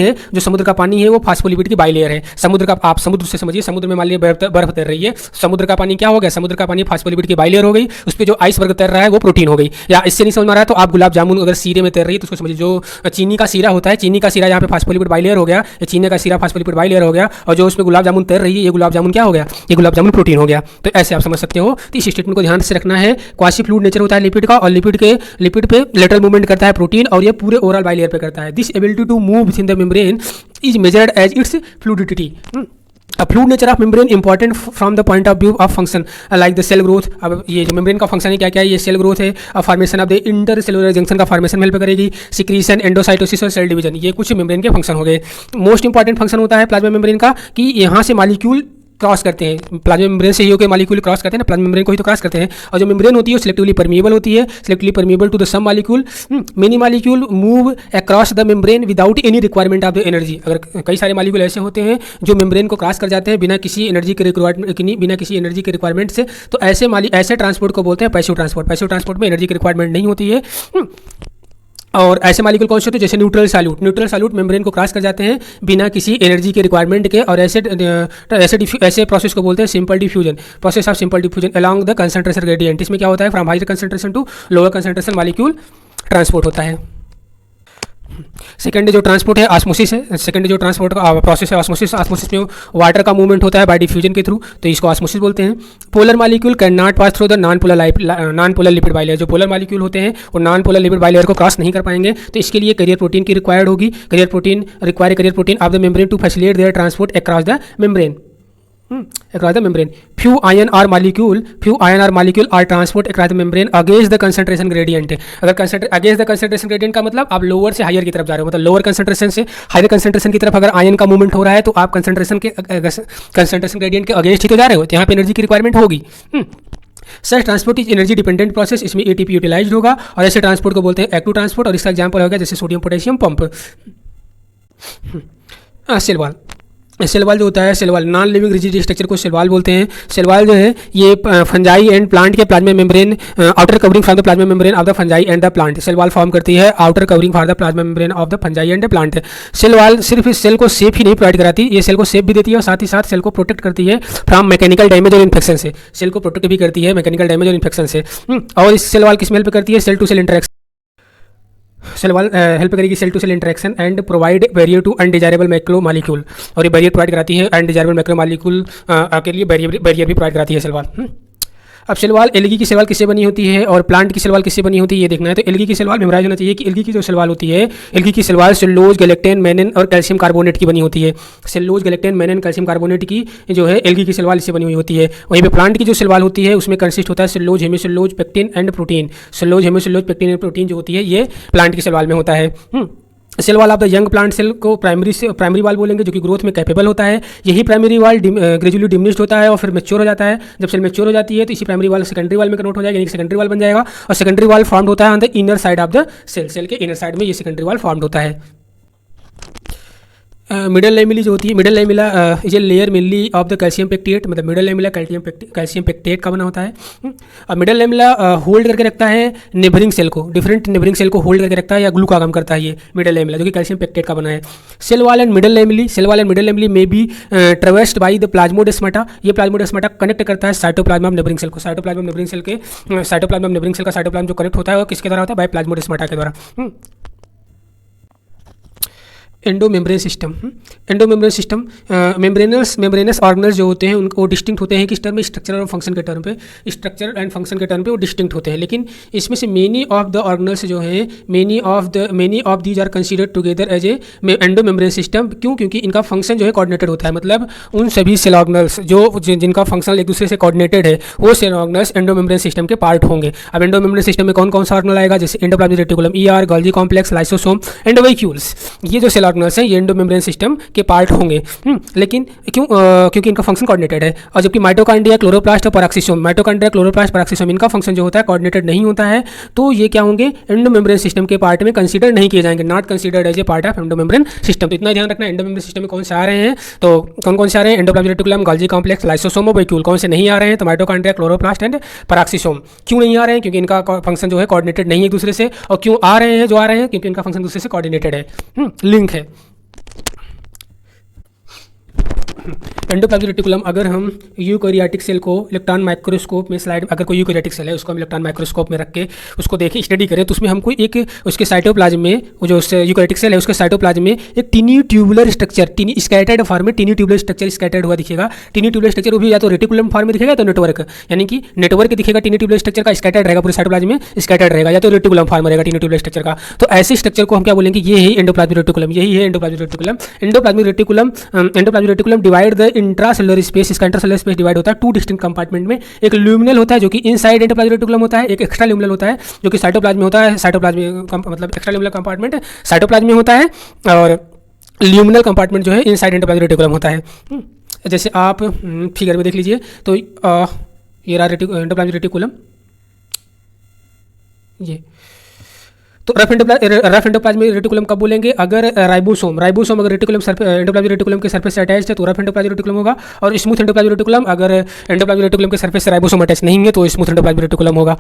है, वो फास्फोलिपिड की बाइलेयर है। समुद्र का, आप समुद्र से समझिए, समुद्र में मान लीजिए बर्फ तैर रही है, समुद्र का पानी क्या हो गया? समुद्र का पानी फास्फोलिपिड की बाइलेयर हो गई, उस पर जो आइसबर्ग तैर रहा है वो प्रोटीन हो गई। या इससे नहीं समझ में आ रहा है तो आप गुलाब जामुन अगर सीरे में तैर रही है तो उसको समझिए, जो चीनी का सीरा होता है, चीनी का सीरा यहाँ पे फास्फोलिपिड बाइलेयर हो गया, ये चीनी का सीरा फास्फोलिपिड बाइलेयर हो गया, और जो उसमें गुलाब जामुन तैर रही है, ये गुलाब जामुन क्या हो गया? ये गुलाब जामुन प्रोटीन हो गया। तो ऐसे आप समझ सकते हो। तो इस स्टेटमेंट को ध्यान से रखना है। क्वासी फ्लूइड नेचर होता है लिपिड का, और लिपिड पे लेटरल मूवमेंट करता है प्रोटीन, और ये पूरे ओवरऑल बाइलेयर पे करता है। This ability to move within the membrane is measured as its fluidity. A fluid nature of membrane important from the point of view of function like the cell growth। अब ये जो membrane का function है क्या क्या है? ये cell growth है, formation of the intercellular junction का फॉर्मेशन में हेल्प करेगी, सिक्रीशन, एंडोसाइटोसिस और सेल डिवीजन। ये कुछ मेम्ब्रेन के फंक्शन हो गए। मोस्ट इंपॉर्टेंट फंक्शन होता है प्लाज्मा मेम्ब्रेन का कि यहाँ से मॉलिक्यूल क्रॉस करते हैं। प्लाज्मा मेम्ब्रेन से ही होकर मॉलिक्यूल क्रॉस करते हैं ना, प्लाज्मा मेम्ब्रेन को ही तो क्रॉस करते हैं। और जो मेम्ब्रेन होती है वो सिलेक्टिवली परमिएबल होती है, selectively permeable to the some molecule. Many molecule move across the membrane without any requirement of the energy. अगर कई सारे मॉलिक्यूल ऐसे होते हैं जो मेम्ब्रेन को क्रॉस कर जाते हैं बिना किसी एनर्जी के रिक्वायरमेंट से, तो ऐसे ट्रांसपोर्ट को बोलते हैं पैसिव ट्रांसपोर्ट। पैसिव ट्रांसपोर्ट में एनर्जी की रिक्वायरमेंट नहीं होती है। और ऐसे मॉलिक्यूल कौन से होते हैं? जैसे न्यूट्रल सॉल्यूट मेम्ब्रेन को क्रॉस कर जाते हैं बिना किसी एनर्जी के रिक्वायरमेंट के, और ऐसे प्रोसेस को बोलते हैं simple diffusion, process of simple diffusion along the concentration gradient. इसमें क्या होता है? From higher concentration to lower concentration molecule transport होता है। सेकेंड जो ट्रांसपोर्ट है ऑस्मोसिस है। सेकेंड जो ट्रांसपोर्ट का प्रोसेस है ऑस्मोसिस। ऑस्मोसिस में वाटर का मूवमेंट होता है बाय डिफ्यूजन के थ्रू, तो इसको ऑस्मोसिस बोलते हैं। Polar molecule can not pass through the non polar lipid bilayer. जो पोलर मॉलिक्यूल होते हैं वो नॉन पोलर लिपिड बाइलेयर को क्रॉस नहीं कर पाएंगे, तो इसके लिए कैरियर प्रोटीन की रिक्वायर्ड होगी। Carrier protein of the membrane to facilitate their transport across the membrane. across the membrane. Few ion or molecule are transport across the membrane against the concentration gradient। अगर against the concentration gradient का मतलब आप lower से higher की तरफ जा रहे हो, मतलब लोअर कंसंट्रेशन से हायर कंसंट्रेशन की तरफ अगर आयन का मूवमेंट हो रहा है तो आप कंसंट्रेशन ग्रेडियंट के अगेंस्ट ही तो जा रहे हो, तो यहाँ पे एनर्जी की रिक्वायरमेंट होगी। Such transport is energy dependent process. इसमें एटीपी यूटिलाइज होगा, और ऐसे ट्रांसपोर्ट को बोलते हैं एक्टिव ट्रांसपोर्ट। और इसका एग्जाम्पल हो गया जैसे sodium potassium pump. Cell wall जो होता है, cell wall non living rigid structure को सेल वॉल बोलते हैं। सेल वॉल जो है ये फंजाई एंड प्लांट के plasma membrane outer covering for the plasma membrane of the fungi and the plant. Cell wall form करती है outer covering for the plasma membrane of the fungi and the plant. Cell wall सिर्फ इस cell को safe ही नहीं provide कराती, ये cell को safe भी देती है और साथ ही साथ सेल को प्रोटेक्ट करती है फ्रॉम मैकेनिकल डैमेज और इन्फेक्शन से। सेल को प्रोटेक्ट भी करती है मैकेनिकल डैमेज और इन्फेक्शन से। और इस सेल वॉल किस में हेल्प करती है? Cell to cell interaction. Cell wall help करेगी cell to cell interaction and provide barrier to undesirable macro molecule. और ये बैरियर प्रोवाइड कराती है अनडिजायरेबल मैक्रो मॉलिक्यूल के लिए बैरियर भी प्रोवाइड कराती है सेल वॉल। अब सेल वॉल एल्गी की सेल वॉल किससे बनी होती है और प्लांट की सेल वॉल किससे बनी होती है ये देखना है। तो एल्गी की सेल वॉल मेमोराइज होना चाहिए कि एल्गी की जो सेल वॉल होती है, एल्गी की सेल वॉल सेलुलोज, गैलेक्टेन, मेनिन और कैल्शियम कार्बोनेट की बनी होती है। सेलुलोज, गैलेक्टेन, मेनिन, कैल्शियम कार्बोनेट की जो है एल्गी की सेल वॉल इससे बनी हुई होती है। वहीं पे प्लांट की जो सेल वॉल होती है उसमें कंसिस्ट होता है cellulose, hemicellulose, pectin and protein. Cellulose, hemicellulose, pectin and protein जो होती है ये प्लांट की सेल वॉल में होता है। Cell wall of the young plant cell को प्राइमरी वाल बोलेंगे, जो कि ग्रोथ में कैपेबल होता है। यही प्राइमरी वाल ग्रेजुअली डिमिनिश्ड होता है और फिर मैच्योर हो जाता है। जब सेल मैच्योर हो जाती है तो इसी प्राइमरी वाल सेकेंडरी वाल में कन्वर्ट हो जाएगा, यानी सेकेंडरी वाल बन जाएगा। और सेकेंडरी वाल फॉर्म्ड होता है on the inner side of the cell. Cell के इनर साइड में ये सेकेंडरी वाल फॉर्म्ड होता है। मिडल लैमेली जो होती है, middle lamella is a layer mainly of the calcium pectate, मतलब मिडल लैमेला कैल्शियम पेक्टेट का बना होता है। अब मिडल लैमेला होल्ड करके रखता है नेबरिंग सेल को, डिफरेंट नेबरिंग सेल को होल्ड करके रखता है या ग्लू का काम करता है ये मिडल लैमेला, जो कि कैल्शियम पेक्टेट का बना है। Cell wall and middle lamellae may be traversed by the plasmodesmata. ये प्लाज्मोडेस्माटा कनेक्ट करता है साइटोप्लाज्म ऑफ नेबरिंग सेल को। साइटोप्लाज्म ऑफ नेबरिंग सेल का साइटोप्लाज्म जो कनेक्ट होता है वो किसके द्वारा होता है? बाय प्लाज्मोडेस्माटा के द्वारा। Endo membrane system. Endo membrane system, membranes organelles जो होते हैं उनको डिस्टिंक्ट होते हैं किस टर्म में, स्ट्रक्चर और फंक्शन के टर्म पे, स्ट्रक्चर एंड फंक्शन के टर्म पे वो डिस्टिंक्ट होते हैं। लेकिन इसमें से मेनी ऑफ द ऑर्गेनल्स जो हैं, many of these are considered together as a endo membrane system. क्यों? क्योंकि इनका फंक्शन जो है कोऑर्डिनेटेड होता है। मतलब उन सभी सेल ऑर्गेनल्स जिनका फंक्शन एक दूसरे से कोऑर्डिनेटेड है, वो cell organelles endo membrane system के पार्ट होंगे। अब एंडो मेम्ब्रेन सिस्टम में कौन कौन सा ऑर्गेनल आएगा? जैसे endoplasmic reticulum, ER, Golgi complex, lysosome, and vacuoles. ये जो सेल ऑर्गेनल्स हैं ये एंडो मेम्ब्रेन सिस्टम के पार्ट होंगे। लेकिन क्यों? क्योंकि इनका फंक्शन कोऑर्डिनेटेड है। और जबकि माइटोकॉन्ड्रिया, क्लोरोप्लास्ट और पैराक्सीसोम, माइटोकॉन्ड्रिया, क्लोरोप्लास्ट, पैराक्सीसोम, इनका फंक्शन जो होता है कोऑर्डिनेटेड नहीं होता है, तो ये क्या होंगे? एंडो मेम्ब्रेन सिस्टम के पार्ट में कंसीडर नहीं किए जाएंगे, not considered as a part of endo membrane system. तो इतना ध्यान रखना, एंडो मेम्ब्रेन सिस्टम में कौन से आ रहे हैं, तो कौन से आ रहे हैं? Endoplasmic reticulum, Golgi complex, lysosome और वैक्यूल। कौन से नहीं आ रहे हैं? तो माइटोकॉन्ड्रिया, क्लोरोप्लास्ट एंड पैराक्सीसोम। क्यों नहीं आ रहे हैं? क्योंकि इनका फंक्शन जो है कोऑर्डिनेटेड नहीं है एक दूसरे से। और क्यों आ रहे हैं जो आ रहे हैं? क्योंकि इनका फंक्शन दूसरे से कोऑर्डिनेटेड है, लिंक है। एंडोप्लाज्मिक रेटिकुलम, अगर हम यूकैरियोटिक सेल को इलेक्ट्रॉन माइक्रोस्कोप में स्लाइड, अगर कोई यूकैरियोटिक सेल है उसको हम इलेक्ट्रॉन माइक्रोस्कोप में रख के उसको देखें, स्टडी करें, तो उसमें हमको एक उसके साइटोप्लाज्म में, वो जो यूकैरियोटिक सेल है उसके साइटोप्लाज्म में एक tiny tubular structure, tiny scattered form में टीनी ट्यूबुलर स्ट्रक्चर स्कैटर्ड हुआ दिखेगा। टीनी ट्यूबुलर स्ट्रक्चर वो भी या तो रेटिकुलम फॉर्म में दिखेगा, तो नेटवर्क, यानी कि नेटवर्क दिखेगा टीनी ट्यूबुलर स्ट्रक्चर का, स्कैटर्ड रहेगा पूरे साइटोप्लाज्म में, स्कैटर्ड रहेगा, या तो रेटिकुलम फॉर्म रहेगा टीनी ट्यूबुलर स्ट्रक्चर का। तो ऐसे स्ट्रक्चर को हम क्या बोलेंगे? ये है एंडोप्लाज्मिक रेटिकुलम, यही है endoplasmic reticulum. Endoplasmic reticulum divide the intracellular space, इसका इंट्रासेलुलर स्पेस डिवाइड होता है टू डिस्टिंक्ट कंपार्टमेंट में। एक ल्यूमिनल होता है जो कि इनसाइड एंडोप्लाज्मिक रेटिकुलम होता है, एक एक्स्ट्रा ल्यूमिनल होता है जो कि साइटोप्लाज्म में होता है। साइटोप्लाज्म मतलब एक्स्ट्रा ल्यूमिनल कंपार्टमेंट साइटोप्लाज्म में होता है, और ल्यूमिनल कंपार्टमेंट जो है इनसाइड एंडोप्लाज्मिक रेटिकुलम होता है। जैसे आप फिगर में देख लीजिए, तो ये रहा एंडोप्लाज्मिक रेटिकुलम, ये तो रफ एंडोप्लाज्मिक रेटिकुलम कब बोलेंगे? अगर राइबोसोम अगर रेटिकुलम एंडोप्लाज्मिक रेटिकुलम के सरफेस से अटैच्ड है तो रफ एंडोप्लाज्मिक रेटिकुलम होगा। और स्मूथ एंडोप्लाज्मिक रेटिकुलम, अगर एंडोप्लाज्मिक रेटिकुलम के सरफेस से राइबोसोम अटैच नहीं है तो स्मूथ एंडोप्लाज्मिक रेटिकुलम होगा।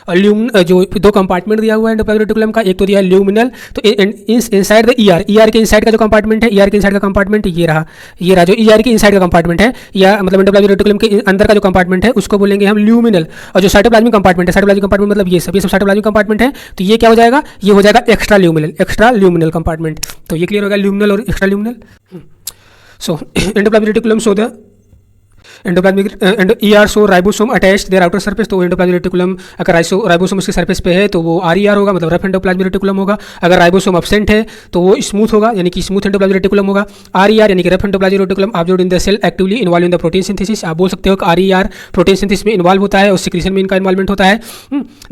जो दो कंपार्टमेंट दिया हुआ है एंडोप्लाज्मिक रेटिकुलम का, एक तो दिया है ल्यूमिनल, तो इनसाइड द ईआर के इनसाइड का जो कंपार्टमेंट है, ईआर के इनसाइड का कंपार्टमेंट ये रहा जो ईआर के इनसाइड का कंपार्टमेंट है, या मतलब एंडोप्लाज्मिक रेटिकुलम के अंदर का जो कंपार्टमेंट है उसको बोलेंगे हम ल्यूमिनल। और जो साइटोप्लाज्मिक कंपार्टमेंट है, साइटोप्लाज्मिक कंपार्टमेंट मतलब ये सब साइटोप्लाज्मिक कंपार्टमेंट है, तो ये क्या हो जाएगा? ये हो जाएगा एक्स्ट्रा ल्यूमिनल कंपार्टमेंट। तो ये क्लियर होगा, ल्यूमिनल और extra luminal. So endoplasmic reticulum, so the endoplasmic ER so ribosome attached their outer surface. तो एंडोप्लाज्मिक रेटिकुलम अगर राइबोसोम उसके सरफेस पे है तो वो आरईआर होगा, मतलब रफ एंडोप्लाज्मिक रेटिकुलम होगा। अगर राइबोसोम एब्सेंट है तो वो स्मूथ होगा, यानी कि स्मूथ एंडोप्लाज्मिक रेटिकुलम होगा। आरईआर यानी कि rough endoplasmic reticulum observed in the cell actively involve in the protein synthesis. आप बोल सकते हो कि आरईआर प्रोटीन सिंथेसिस में इन्वॉल्व होता है और सिक्रीशन में इनका इन्वॉल्वमेंट होता है।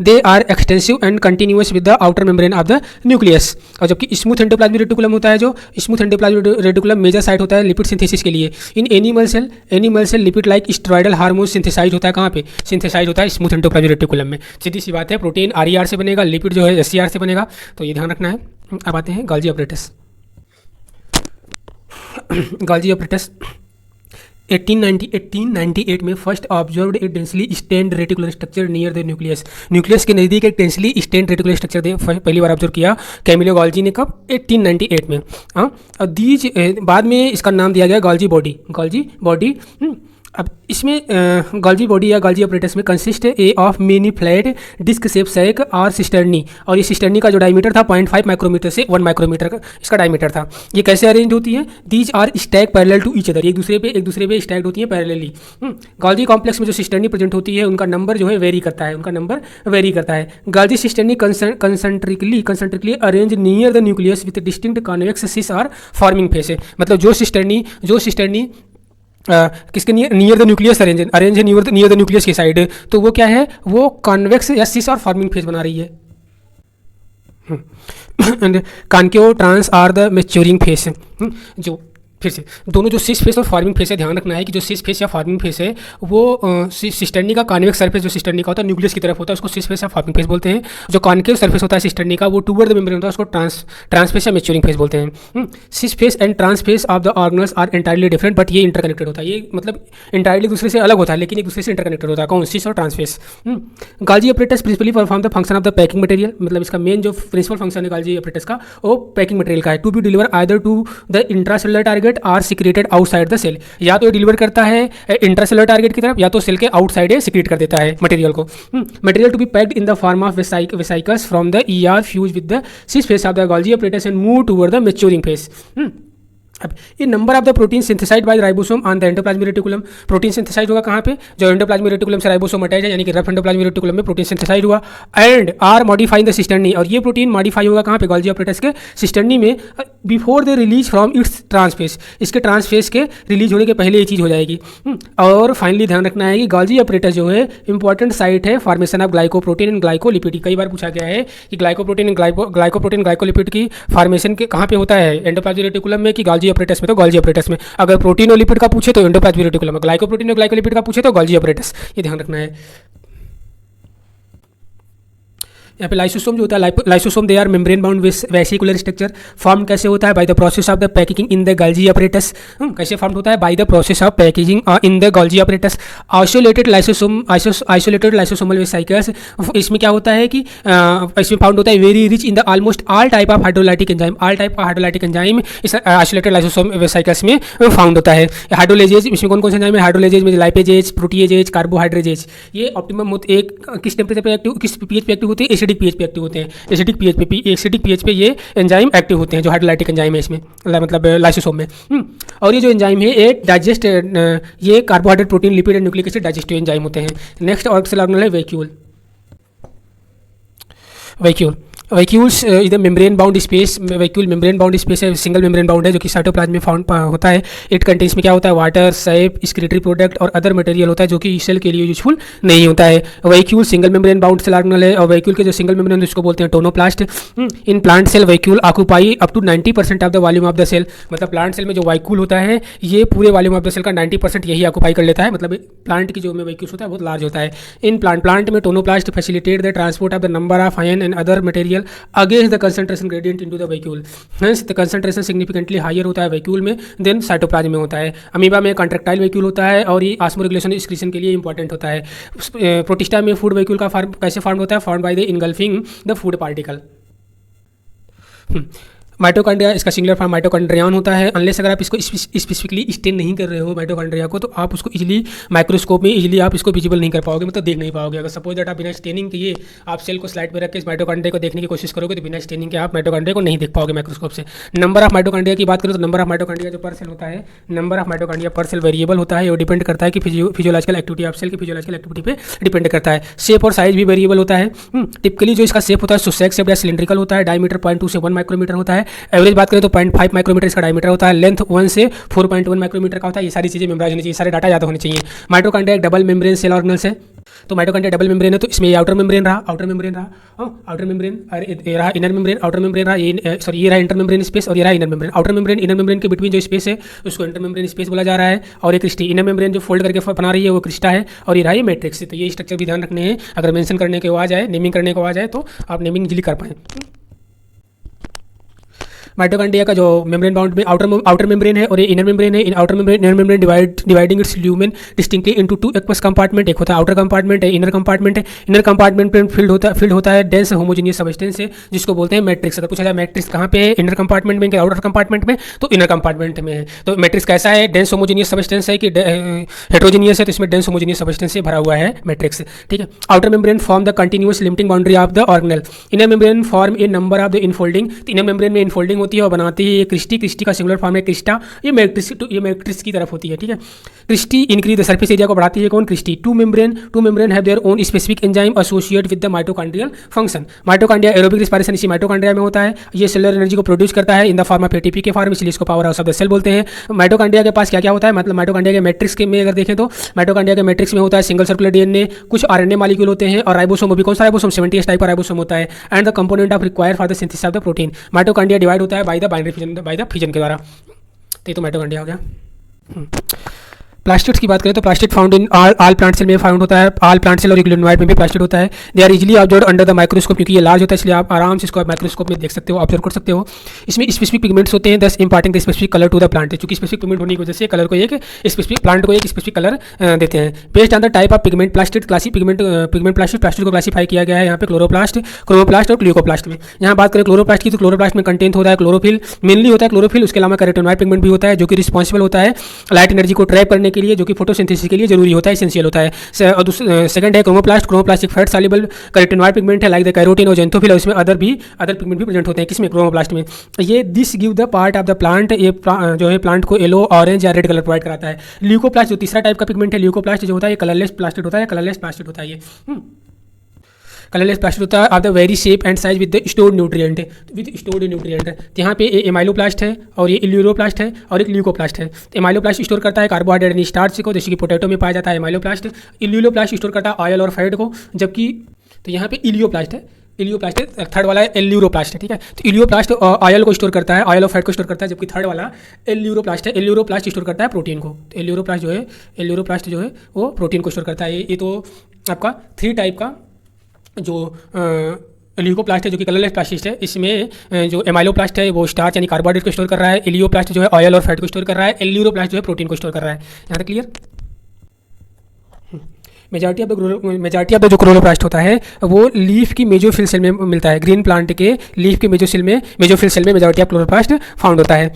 They are extensive and continuous with the outer membrane of the nucleus. और जबकि स्मूथ एंडोप्लाज्मिक रेटिकुलम होता है, जो smooth endoplasmic reticulum major site होता है लिपिड सिंथेसिस के लिए। In animal cell lipid like steroidal hormone synthesise होता है, कहाँ पे सिंथेसाइज होता है? स्मूथ एंडोप्लाज्मिक रेटिकुलम में। सीधी सी बात है, प्रोटीन आरईआर से बनेगा, लिपिड जो है एससीआर से बनेगा, तो ये ध्यान रखना है। अब आते हैं गोल्गी अपरेटस। गोल्गी अपरेटस 1898 में first observed a densely stained reticular structure near the nucleus के नज़दीक एक डेंसली स्टेन्ड रेटिकुलर स्ट्रक्चर पहली बार ऑब्जर्व किया कैमिलो गोल्गी ने। कब? 1898 में। हाँ, और बाद में इसका नाम दिया गया गोल्गी बॉडी। अब इसमें गोल्गी बॉडी या गोल्गी अपरेटस में consist a of many flat disc shape sac और सिस्टर्नी, और ये सिस्टर्नी का जो डायमीटर था 0.5 माइक्रोमीटर से 1 माइक्रोमीटर का इसका डायमीटर था। ये कैसे अरेंज होती है? These are stack parallel to each other, एक दूसरे पे स्टैक्ड होती है पैरेलली। गोल्गी कॉम्प्लेक्स में जो सिस्टर्नी प्रेजेंट होती है उनका नंबर जो है वेरी करता है, Golgi cisternae concentrically arrange near the nucleus with distinct convex cis और फॉर्मिंग फेस है। मतलब जो सिस्टर्नी किसके नियर द न्यूक्लियस अरेंज है नियर द न्यूक्लियस की साइड, तो वो क्या है? वो कॉन्वेक्स या सिस और फॉर्मिंग फेज बना रही है। And concave trans are the maturing face. जो फिर से दोनों जो सिस फेस और फॉर्मिंग फेस है, ध्यान रखना है कि जो सिस फेस या फॉर्मिंग फेस है वो सिस्टर्नी का कॉन्वेक्स सरफेस जो सिस्टर्नी का होता है न्यूक्लियस की तरफ होता है, उसको सिस फेस या फॉर्मिंग फेस बोलते हैं। जो कॉन्केव सरफेस होता है सिस्टर्नी का वो टूवर्ड द मेम्ब्रेन होता है, उसको ट्रांसफेस या मैच्योरिंग फेस बोलते हैं। Cis face and trans face of the organelles are entirely different, but ये इंटरकनेक्टेड होता है। ये मतलब इंटायरली दूसरे से अलग होता है लेकिन एक दूसरे से इंटरकनेक्टेड होता है। कौन? सिस और trans face. Golgi apparatus principally perform the function of the packing material, मतलब इसका मेन जो प्रिंसिपल फंक्शन है गोल्गी अपरेटस का वो पैकिंग मटेरियल का है। To be deliver either to the intracellular target target or secreted outside the cell, या तो ये डिलीवर करता है इंट्रासेलुलर टारगेट की तरफ, या तो सेल के आउटसाइड ये सिक्रेट कर देता है मटेरियल को। Material to be packed in the form of vesicles from the ER fuse with the cis face of the Golgi apparatus and move toward the maturing face. अब ये number of the protein synthesized by ribosome on the endoplasmic reticulum, protein synthesized होगा कहाँ पे, जो endoplasmic reticulum से ribosome attach है, यानी कि रफ एंडोप्लाज्मिक रेटिकुलम में प्रोटीन सिंथेसाइड हुआ, and are modifying the cisternae, और ये प्रोटीन मॉडिफाई होगा कहाँ पे, गोल्जी apparatus के सिस्टर्नी में, before the release from its trans face, इसके ट्रांसफेस के रिलीज होने के पहले ये चीज़ हो जाएगी। और फाइनली ध्यान रखना है कि गोल्जी apparatus जो है इंपॉर्टेंट साइट है formation of glycoprotein and glycolipid. कई बार पूछा गया है कि ग्लाइकोप्रोटीन ग्लाइकोलिपिड की फॉर्मेशन के कहाँ पे होता है, एंडोप्लाज्मिक रेटिकुलम में कि गोल्जी apparatus में, तो गोल्जी apparatus में। अगर प्रोटीन और लिपिड का पूछे तो एंडोप्लाज्मिक रेटिकुलम, ग्लाइकोप्रोटीन और ग्लाइकोलिपिड का पूछे तो गोल्जी apparatus, ये ध्यान रखना है। यहाँ पे लाइसोसोम जो होता है, lysosome they are membrane bound vesicular structure, form कैसे होता है, by the process of the packaging in the Golgi apparatus। कैसे फॉर्म होता है, by the process of packaging in the Golgi apparatus। Isolated lysosomal vesicles, इसमें क्या होता है कि इसमें फाउंड होता है very rich in the almost all type of hydrolytic enzyme, all type of hydrolytic enzyme इस आइसोलेटेड लाइसोसोम वेसिकल्स में फाउंड होता है। हाइड्रोलेजेज, इसमें कौन कौन से एंजाइम है, हाइड्रोलेजेज में लाइपेजेज, प्रोटीएजेज, कार्बोहाइड्रेजेज, ये ऑप्टिमम एक किस टेम्परेचर पे एक्टिव, किस पीएच पे एक्टिव होते हैं, एसिडिक पीएच पे एक्टिव होते हैं। एसिडिक पीएच पे ये एंजाइम एक्टिव होते हैं, जो हाइड्रोलाइटिक एंजाइम है इसमें, मतलब लाइसोसोम में। और ये जो एंजाइम है ये डाइजेस्ट, ये carbohydrate, protein, lipid and nucleic acid digestive enzyme होते हैं। नेक्स्ट सेल ऑर्गेनल है vacuole. Vacuoles is the membrane bound space, vacuole membrane bound space है, सिंगल मेम्ब्रेन बाउंड है, जो कि साइटोप्लाज्म में फाउंड होता है। इट कंटेन्स में क्या होता है, वाटर, सैप, एक्सक्रीटरी प्रोडक्ट और अदर मटेरियल होता है, जो कि सेल के लिए यूजफुल नहीं होता है। Vacuole single membrane bound cell organelle है, और वैक्यूल के जो सिंगल मेम्ब्रेन उसको बोलते हैं tonoplast. In plant cell vacuole occupy up to 90% of the volume of the cell, मतलब प्लांट सेल में जो वैक्यूल होता है ये पूरे वॉल्यूम ऑफ द सेल का 90% यही ऑक्यूपाई कर लेता है, मतलब प्लांट की जो में वैक्यूल्स होता है बहुत लार्ज होता है। इन प्लांट में tonoplast facilitate the transport of the number of ion and other material against the concentration gradient into the vacuole, hence the concentration significantly higher होता है वैक्यूल में देन साइटोप्लाज्म में होता है। अमीबा में कंट्रैक्टाइल वैक्यूल होता है और ये ऑस्मोरेगुलेशन एक्सक्रीशन के लिए इंपॉर्टेंट होता है। प्रोटिस्टा में फूड वैक्यूल का फॉर्म कैसे फॉर्म होता है, form by the engulfing the food particle. Mitochondria, इसका सिंगुलर फॉर्म माइटोकॉन्ड्रियन होता है। अनलेस अगर आप इसको स्पेसिफिकली स्टेन नहीं कर रहे हो माइटोकॉन्ड्रिया को, तो आप उसको इजीली माइक्रोस्कोप में इजीली आप इसको विजिबल नहीं कर पाओगे, मतलब देख नहीं पाओगे। अगर सपोज दैट आप बिना स्टेनिंग किए आप सेल को स्लाइड पर रख के इस माइटोकॉन्ड्रिया को देखने की कोशिश करोगे, तो बिना स्टेनिंग के आप माइटोकॉन्ड्रिया को नहीं देख पाओगे माइक्रोस्कोप से। नंबर ऑफ माइटोकॉन्ड्रिया की बात करें तो नंबर ऑफ माइटोकॉन्ड्रिया जो पर सेल होता है, नंबर ऑफ माइटोकॉन्ड्रिया पर सेल वेरिएबल होता है, वो डिपेंड करता है कि फिजियोलॉजिकल एक्टिविटी ऑफ सेल की फिजियोलॉजिकल एक्टिविटी पे डिपेंड करता है। शेप और साइज भी वेरिएबल होता है। टिपिकली जो इसका शेप होता है सुसेक शेप या सिलिंड्रिकल होता है, डायमीटर 0.2 से 1 माइक्रोमीटर होता है। एवरेज बात करें तो 0.5 माइक्रोमीटर इसका डायमीटर होता है। लेंथ 1 से 4.1 माइक्रोमीटर का होता है। ये सारी चीज़ें मेमोराइज होनी चाहिए, सारे डाटा याद होने चाहिए। माइटोकॉन्ड्रिया एक डबल मेम्ब्रेन सेल ऑर्गेनल्स है, तो माइटोकॉन्ड्रिया डबल मेम्ब्रेन है, तो इसमें ये आउटर मेम्ब्रेन रहा, आउटर मेम्ब्रेन ये रहा इनर मेम्ब्रेन, आउटर मेम्ब्रेन रहा, ये रहा इंटर मेम्ब्रेन स्पेस और ये रहा inner membrane. Outer membrane inner membrane के बिटवीन जो स्पेस है उसको इंटर मेम्ब्रेन स्पेस बोला जा रहा है। और ये क्रिस्टी, इनर मेम्ब्रेन जो फोल्ड करके बना रही है वो क्रिस्टा है, और ये रहा ये मैट्रिक्स। तो ये स्ट्रक्चर भी ध्यान रखने हैं, अगर मेंशन करने को आ जाए, नेमिंग करने को आ जाए तो आप नेमिंग इजीली कर पाएँ। माइटोकॉन्ड्रिया का जो मेम्ब्रेन बाउंड में आउटर मेम्ब्रेन है और ये इनर मेम्ब्रेन है। इन outer membrane inner membrane dividing it's lumen distinctly into 2 aqueous compartment, एक होता है आउटर कंपार्टमेंट है, इनर कंपार्टमेंट है। इनर कंपार्टमेंट में फील्ड होता है डेंस होमोजेनियस सब्सटेंस से, जिसको बोलते हैं मैट्रिक्स। अगर पूछा जाए मैट्रिक्स कहाँ पे है, इनर कंपार्टमेंट में, आउटर कंपार्टमेंट में, तो इनर कंपार्टमेंट में है। तो मैट्रिक्स कैसा है, डेंस होमोजेनियस सब्सटेंस है कि हेट्रोजेनियस है, तो इसमें डेंस होमोजेनियस सब्सटेंस से भरा हुआ है मैट्रिक्स, ठीक है। Outer membrane form the continuous limiting boundary of the organelle. Inner membrane form a number of the infolding, तो इनर मेम्ब्रेन में इनफोल्डिंग होती है और बनाती है क्रिस्टी का सिंगुलर फॉर्म है क्रिस्टा, ये मैट्रिक्स की तरफ होती है, ठीक है। Cristae increase the surface area को बढ़ाती है कौन, cristae. Two membrane have their own specific enzyme associate with the mitochondrial function. Mitochondria aerobic respiration इसी माइटोकॉन्ड्रिया में होता है। ये सेलुलर एनर्जी को प्रोड्यूस करता है in the form of ATP के फॉर्म, इसलिए इसको power house of the cell बोलते हैं। माइटोकॉन्ड्रिया के पास क्या क्या होता है, मतलब माइटोकॉन्ड्रिया के मैट्रिक्स में अगर देखें तो माइटोकॉन्ड्रिया के मैट्रिक्स में होता है सिंगल सर्कुलर डीएनए, कुछ आरएनए मॉलिक्यूल होते हैं, और राइबोसोम भी कौन सा राइबोसोम 70s टाइप का राइबोसोम होता है, and the component of required for the synthesis of the protein. Mitochondria divide होता है by the binary fission, by the fission के द्वारा। तो ये तो माइटोकॉन्ड्रिया हो गया। प्लास्टिड्स की बात करें तो plastid found in all plant cell में फाउंड होता है, ऑल प्लांट सेल और ग्लूनोइड में भी प्लास्टिड होता है। They are easily observe under the microscope, क्योंकि ये लार्ज होता है इसलिए आप आराम से इसको माइक्रोस्कोप में देख सकते हो, ऑब्जर्व कर सकते हो। इसमें स्पेसिफिक पिगमेंट्स होते हैं, thus imparting the specific colour to the plant, क्योंकि स्पेसिफिक पिगमेंट होने की वजह से कलर को एक स्पेसिफिक प्लांट को एक स्पेसिफिक कलर देते हैं। Based on the type of pigment plastid pigment plastid को क्लासीफाई किया गया है यहाँ पे क्लोरोप्लास्ट, क्रोमोप्लास्ट और क्लियोकोप्लास्ट में। यहाँ बात करें क्लोरोप्लास्ट की तो क्लोरोप्लास्ट में कंटेंट होता है क्लोरोफिल, मेनली होता है क्लोरोफिल। उसके अलावा कैरोटीनॉइड पिगमेंट भी होता है जो कि रिस्पॉन्सिबल होता है लाइट एनर्जी को ट्रैप करने के लिए, जो कि फोटोसिंथेसिस के लिए जरूरी होता है, एसेंशियल होता है। सेकंड है क्रोमोप्लास्ट, क्रोमोप्लास्ट एक फैट सॉल्युबल कैरोटीनॉइड पिगमेंट है लाइक द कैरोटीन और जेंथोफिल, और इसमें अदर पिगमेंट भी प्रेजेंट होते हैं। किसमें? क्रोमोप्लास्ट में। ये this give the part of the plant, ये जो है प्लांट को येलो, ऑरेंज या रेड कलर प्रोवाइड कराता है। ल्यूकोप्लास्ट जो तीसरा टाइप का पिगमेंट है, ल्यूकोप्लास्ट जो होता है ये कलरलेस प्लास्टिड होता है, कलरलेस प्लास्टिड होता है ये कलरलेस प्लास्टिड होता है of the very shape and size with the stored nutrient, तो यहाँ पे एमाइलोप्लास्ट है और ये इल्यूरोप्लास्ट है और एक ल्यूकोप्लास्ट है। तो एमाइलोप्लास्ट स्टोर करता है कार्बोहाइड्रेट यानी स्टार्च को, जैसे कि पोटैटो में पाया जाता है एमाइलोप्लास्ट। इल्यूरोप्लास्ट स्टोर करता है ऑयल और फैट को, जबकि तो यहाँ पे इलियोप्लास्ट है, थर्ड वाला एल्यूरोप्लास्ट है, ठीक है। तो इलियोप्लास्ट ऑयल को स्टोर करता है, ऑयल और फैट को स्टोर करता है, जबकि थर्ड वाला एल्यूरोप्लास्ट है, एल्यूरोप्लास्ट स्टोर करता है प्रोटीन को। तो एल्यूरोप्लास्ट जो है वो प्रोटीन को स्टोर करता है। ये तो आपका 3 टाइप का जो ल्यूकोप्लास्ट है जो कि कलरलेस प्लास्टिड है, इसमें जो एमाइलोप्लास्ट है वो स्टार्च यानी कार्बोहाइड्रेट को स्टोर कर रहा है, इलियोप्लास्ट जो है ऑयल और फैट को स्टोर कर रहा है, एल्यूरोप्लास्ट जो है प्रोटीन को स्टोर कर रहा है। यहाँ तक क्लियर? मेजॉरिटी ऑफ द जो क्लोरोप्लास्ट होता है वो लीफ की मेजोफिल सेल में मिलता है। ग्रीन प्लांट के लीफ की मेजोफिल सेल में मेजॉरिटी ऑफ क्लोरोप्लास्ट फाउंड होता है।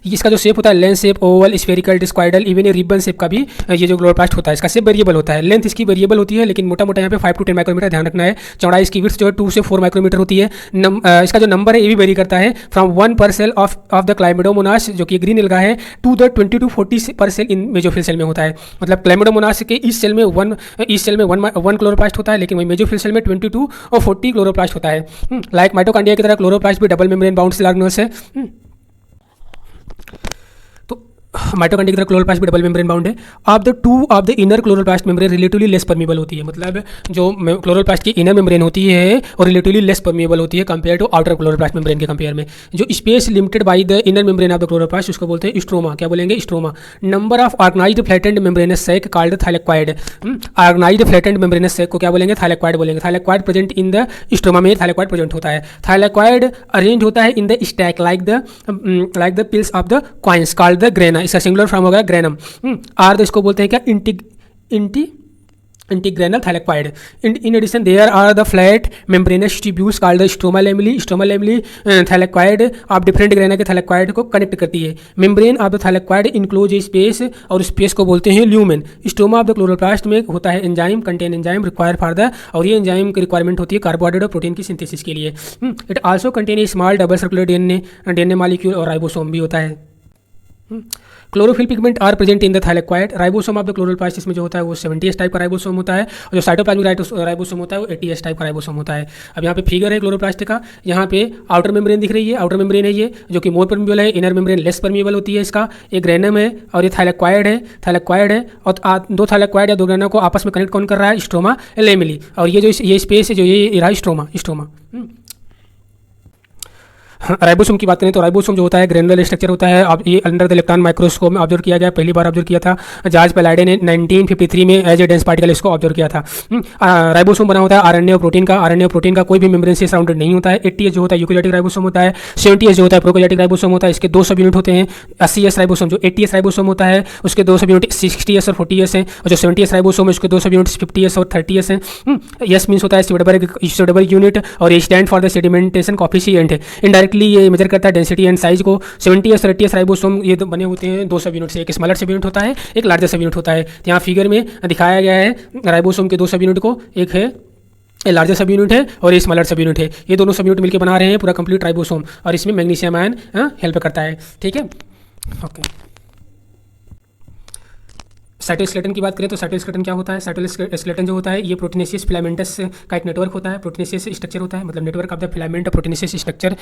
इसका जो शेप होता है length shape, oval, spherical, discoidal, even a ribbon shape का भी ये जो क्लोरोप्लास्ट होता है इसका शेप वेरिएबल होता है। लेंथ इसकी वेरिएबल होती है, लेकिन मोटा यहाँ पे 5 to 10 माइक्रोमीटर ध्यान रखना है। चौड़ाई इसकी विड्थ जो है 2 से 4 माइक्रोमीटर होती है। इसका जो नंबर है ये भी वेरी करता है from 1 per cell of the Chlamydomonas जो कि ग्रीन एल्गा है to the 20 to 40 per cell in mesophyll cell में होता है। मतलब क्लाइमेडोमोनास के इस सेल में 1 क्लोरोप्लास्ट होता है, लेकिन वही मेजोफिल सेल में 22 और 40 क्लोरोप्लास्ट होता है। लाइक माइटोकॉन्ड्रिया की तरह क्लोरोप्लास्ट भी double membrane bound cell organelles है। माइटोकॉन्ड्रिया की तरह क्लोरोप्लास्ट भी डबल मेम्ब्रेन बाउंड है। Of the inner chloroplast membrane relatively less permeable होती है, मतलब जो क्लोरोप्लास्ट की इनर मेम्ब्रेन होती है और रिलेटिवली लेस परमिएबल होती है compare to outer chloroplast membrane के कंपेयर में। जो space limited by the inner membrane of the chloroplast उसको बोलते हैं स्ट्रोमा। क्या बोलेंगे? Stroma. Number of organised flattened membranous sac called thylakoid. Organised flattened membranous sac को क्या बोलेंगे? थाइलेक्वाइड बोलेंगे। Thylakoid present in the stroma में थाइलेक्वाइड प्रेजेंट होता है। थाइलेक्वाइड अरेंज होता है in the stack like the piles of the coins called the grana. इसका सिंगुलर फॉर्म होगा ग्रेनम। आर इसको बोलते हैं क्या? Intergranal thylakoid. In addition there are the flat membranous tubules called the stroma lamellae thylakoid of different grana के thylakoid को connect करती है। Membrane of the thylakoid enclose a space और स्पेस को बोलते हैं lumen. Stroma of the chloroplast में होता है enzyme contain enzyme require for the, और ये एंजाइम की रिक्वायरमेंट होती है कार्बोहाइड्रेट और प्रोटीन की सिंथेसिस के लिए। It also contain a small double circular DNA molecule और राइबोसोम भी होता है। Chlorophyll pigment are present in the thylakoid. Ribosome of the chloroplast इसमें जो होता है वो 70S टाइप का राइबोसोम होता है, और जो साइटोप्लाज्मिक राइबोसोम होता है वो 80S टाइप का राइबोसोम होता है। अब यहाँ पे फिगर है क्लोरोप्लास्ट का, यहाँ पे आउटर मेम्ब्रेन दिख रही है, आउटर मेम्ब्रेन है ये जो कि मोर परमिएबल है, इनर मेम्ब्रेन लेस परमिएबल होती है इसका। ये ग्रेनम है और ये थाइलेक्वाइड है और दो थाइलेक्वाइड या दो ग्रेना को आपस में कनेक्ट कौन कर रहा है? स्ट्रोमा लेमली। और ये जो ये स्पेस है जो ये रहा स्ट्रोमा। राइबोसोम की बात करें तो राइबोसोम जो होता है ग्रेनुलर स्ट्रक्चर होता है। अब ये अंडर द इलेक्ट्रॉन माइक्रोस्कोप में ऑब्जर्व किया गया, पहली बार ऑब्जर्व किया था जॉर्ज पैलाडे ने 1953 में एज ए डेंस पार्टिकल इसको ऑब्जर्व किया था। राइबोसोम बना होता है आरएनए और प्रोटीन का कोई भी मेम्ब्रेन से सराउंडेड नहीं होता है। 80S जो होता है यूकेरियोटिक राइबोसोम होता है। 70S जो होता है प्रोकैरियोटिक राइबोसोम होता है। इसके 2 सब यूनिट होते हैं। 80S राइबोसोम जो 80S राइबोसोम होता है उसके 2 सब यूनिट 60S और 40S हैं, और जो 70S राइबोसोम है उसके 2 सब यूनिट 50S और 30S हैं। एस मीन्स होता है डबल यूनिट, और ये stand for the sedimentation coefficient है। इनडायरेक्टली ये मेजर करता है डेंसिटी एंड साइज को। 70S और 80S राइबोसोम ये बने होते हैं 2 सब यूनिट से, एक स्मॉलर सब यूनिट होता है, एक लार्जर सब यूनिट होता है। यहाँ फिगर में दिखाया गया है राइबोसोम के 2 सब यूनिट को, एक है लार्जर सब यूनिट है और ये स्मॉलर सब यूनिट है। ये दोनों सब यूनिट मिलकर बना रहे हैं पूरा कंप्लीट राइबोसोम, और इसमें मैग्नीशियम आयन हेल्प करता है। ठीक है, ओके। साइटोस्केलेटन की बात करें तो साइटोस्केलेटन क्या होता है? साइटोस्केलेटन जो होता है ये प्रोटीनेशियस फिलामेंटस का एक नेटवर्क होता है, प्रोटीनेशियस स्ट्रक्चर होता है, मतलब network of the filament proteinaceous structure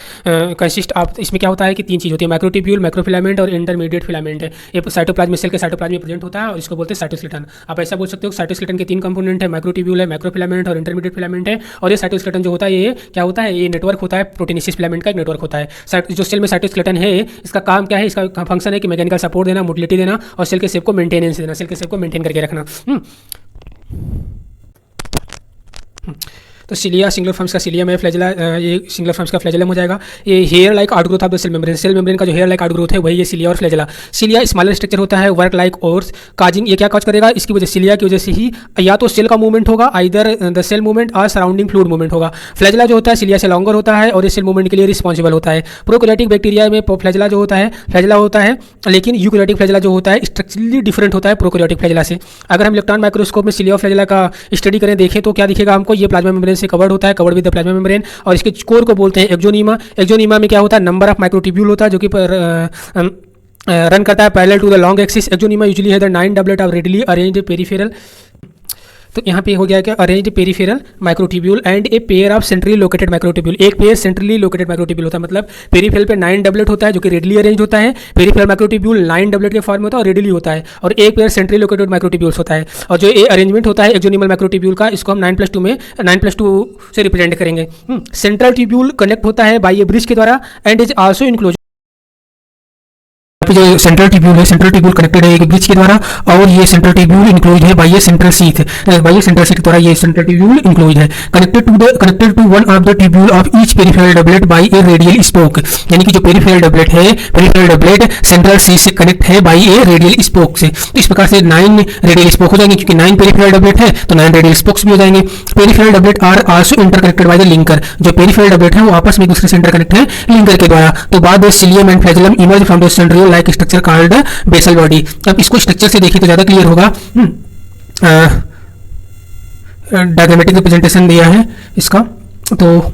consist of, इसमें क्या होता है कि तीन चीज़ होती है, माइक्रोट्यूब्यूल, माइक्रोफिलामेंट और इंटरमीडिएट फिलामेंट है। ये साइटोप्लाज्म सेल के साइटोप्लाज्म में प्रेजेंट होता है और इसको बोलते हैं साइटोस्केलेटन। आप ऐसा बोल सकते हो साइटोस्केलेटन के तीन कंपोनेंट है, माइक्रोट्यूब्यूल है, माइक्रोफिलामेंट और इंटरमीडिएट फिलामेंट है। और ये साइटोस्केलेटन जो होता है ये क्या होता है? ये नेटवर्क होता है, प्रोटीनेशियस फिलामेंट का एक नेटवर्क होता है। जो सेल में साइटोस्केलेटन है इसका काम क्या है? इसका फंक्शन है कि मैकेनिकल सपोर्ट देना, मोटिलिटी देना और सेल के शेप को मेंटेनेंस देना, सेल के शेप को मेंटेन करके रखना। तो सिलिया सिंगुलर फॉर्म्स का सिलियम है, फ्लैजेला ये सिंगुलर फॉर्म्स का फ्लैजेलम हो जाएगा। ये hair like outgrowth of the cell membrane का जो हेयर लाइक आउटग्रोथ है वही ये सिलिया और फ्लैजेला। सिलिया स्मॉलर स्ट्रक्चर होता है, वर्क लाइक ओर्स काजिंग, ये क्या काज करेगा? इसकी वजह सिलिया की वजह से ही या तो सेल का मूवमेंट होगा, आइदर द सेल मूवमेंट और सराउंडिंग फ्लूइड मूवमेंट होगा। फ्लैजेला जो होता है सिलिया से लॉन्गर होता है और ये सेल मूवमेंट के लिए रिस्पॉन्सिबल होता है। प्रोकैरियोटिक बैक्टीरिया में फ्लैजेला जो होता है, लेकिन यूकैरियोटिक फ्लैजेला जो होता है स्ट्रक्चरली डिफरेंट होता है प्रोकैरियोटिक फ्लैजेला से। अगर हम इलेक्ट्रॉन माइक्रोस्कोप में सिलिया और फ्लैजेला का स्टडी करें, देखें तो क्या दिखेगा हमको? ये प्लाज्मा मेम्ब्रेन से कवर्ड होता है, covered with the plasma membrane, और इसके कोर को बोलते हैं एक्सोनीमा। एक्सोनीमा में क्या होता है? नंबर ऑफ माइक्रोट्यूब्यूल होता है जो कि रन करता है parallel to the long axis. Axoneme usually है the 9 doublet of radially arranged peripheral, तो यहाँ पे हो गया क्या? Arranged peripheral microtubule and a pair of centrally located microtubule. एक पेयर सेंट्रली लोकेटेड माइक्रोट्यूब्यूल होता है, मतलब पेरिफेरल पे 9 डबलेट होता है जो कि रेडियली अरेंज होता है। पेरिफेरल माइक्रोट्यूब्यूल 9 डबलेट के फॉर्म में होता है और रेडियली होता है, और एक पेयर सेंट्रली लोकेटेड माइक्रोट्यूब्यूल्स होता है। और जो ये अरेंजमेंट होता है एक्सोनिमल माइक्रोट्यूब्यूल का, इसको हम 9+2 में 9+2 से रिप्रेजेंट करेंगे। सेंट्रल ट्यूब्यूल कनेक्ट होता है बाय ए ब्रिज के द्वारा एंड इज आल्सो इनक्लोज। जो सेंट्रल ट्यूब्यूल है, सेंट्रल ट्यूब्यूल कनेक्टेड है एक ब्रिज के द्वारा, और ये सेंट्रल ट्यूब्यूल इंक्लोज है बाय ये सेंट्रल सीथ, बाय ये सेंट्रल सीथ के द्वारा ये सेंट्रल ट्यूब्यूल इंक्लोज है। Connected to one of the tubule of each peripheral doublet by a radial spoke, यानी कि जो पेरिफेरल डबलेट है, पेरिफेरल डबलेट सेंट्रल सीथ से कनेक्ट है बाय ए रेडियल स्पोक से। तो इस प्रकार से 9 रेडियल स्पोक हो जाएंगे, क्योंकि 9 पेरिफेरल डबलेट है तो 9 रेडियल स्पोक्स भी हो जाएंगे। Peripheral doublet are also interconnected by the linker, जो पेरिफेरल डबलेट है वो आपस में एक दूसरे से इंटरकनेक्ट है लिंकर के द्वारा। तो बाद cilium and flagellum emerge from the centriole like structure called basal body. अब इसको स्ट्रक्चर से देखिए तो ज्यादा क्लियर होगा। डायग्रामेटिक रिप्रेजेंटेशन दिया है इसका, तो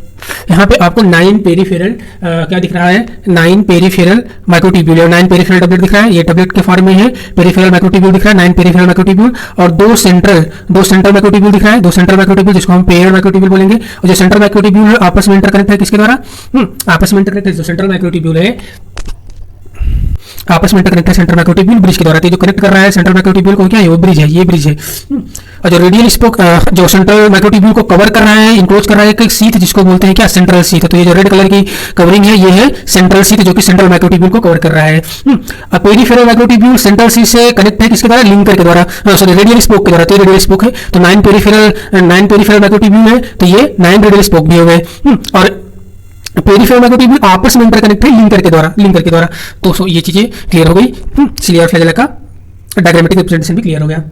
यहाँ पे आपको 9 पेरिफेरल क्या दिख रहा है? 9 पेरिफेरल माइक्रोट्यूब्यूल और 9 पेरिफेरल डबलेट दिख रहा है, ये डबलेट के फॉर्म में है। पेरिफेरल माइक्रोट्यूब्यूल दिख रहा है, 9 पेरिफेरल माइक्रोट्यूब्यूल, और दो सेंट्रल माइक्रोट्यूब्यूल दिख रहा है, दो सेंट्रल माइक्रोट्यूब्यूल जिसको हम पेयर्ड माइक्रोट्यूब्यूल बोलेंगे। और जो सेंट्रल माइक्रोट्यूब्यूल आपस में इंटरकनेक्ट है किसके द्वारा? आपस में इंटरकनेक्ट है, जो सेंट्रल माइक्रोट्यूब्यूल है आपस में इंटरकनेक्ट है सेंट्रल माइक्रोट्यूब्यूल ब्रिज के द्वारा। तो जो कनेक्ट कर रहा है सेंट्रल माइक्रोट्यूब्यूल को क्या है? वो ब्रिज है, ये ब्रिज है। और जो रेडियल स्पोक जो सेंट्रल माइक्रोट्यूब्यूल को कवर कर रहा है, इंक्लोज कर रहा है एक सीथ जिसको बोलते हैं क्या? Central sheath. तो ये जो रेड कलर की कवरिंग है ये है सेंट्रल सीथ, जो कि सेंट्रल माइक्रोट्यूब्यूल को कवर कर रहा है। अब पेरिफेरल माइक्रोट्यूब्यूल सेंट्रल सीथ से कनेक्ट है किसके द्वारा? लिंकर के द्वारा, सॉरी रेडियल स्पोक के द्वारा। तो रेडियल स्पोक है, तो 9 पेरिफेरल माइक्रोट्यूब्यूल है, तो ये 9 रेडियल स्पोक भी हो गए। और पेरिफेरल माइक्रोट्यूब्यूल आपस में इंटरकनेक्ट है लिंकर के द्वारा। तो ये चीजें क्लियर हो गई। सिलिया और फ्लैजेला का डायग्रामेटिक रिप्रेजेंटेशन भी क्लियर हो गया।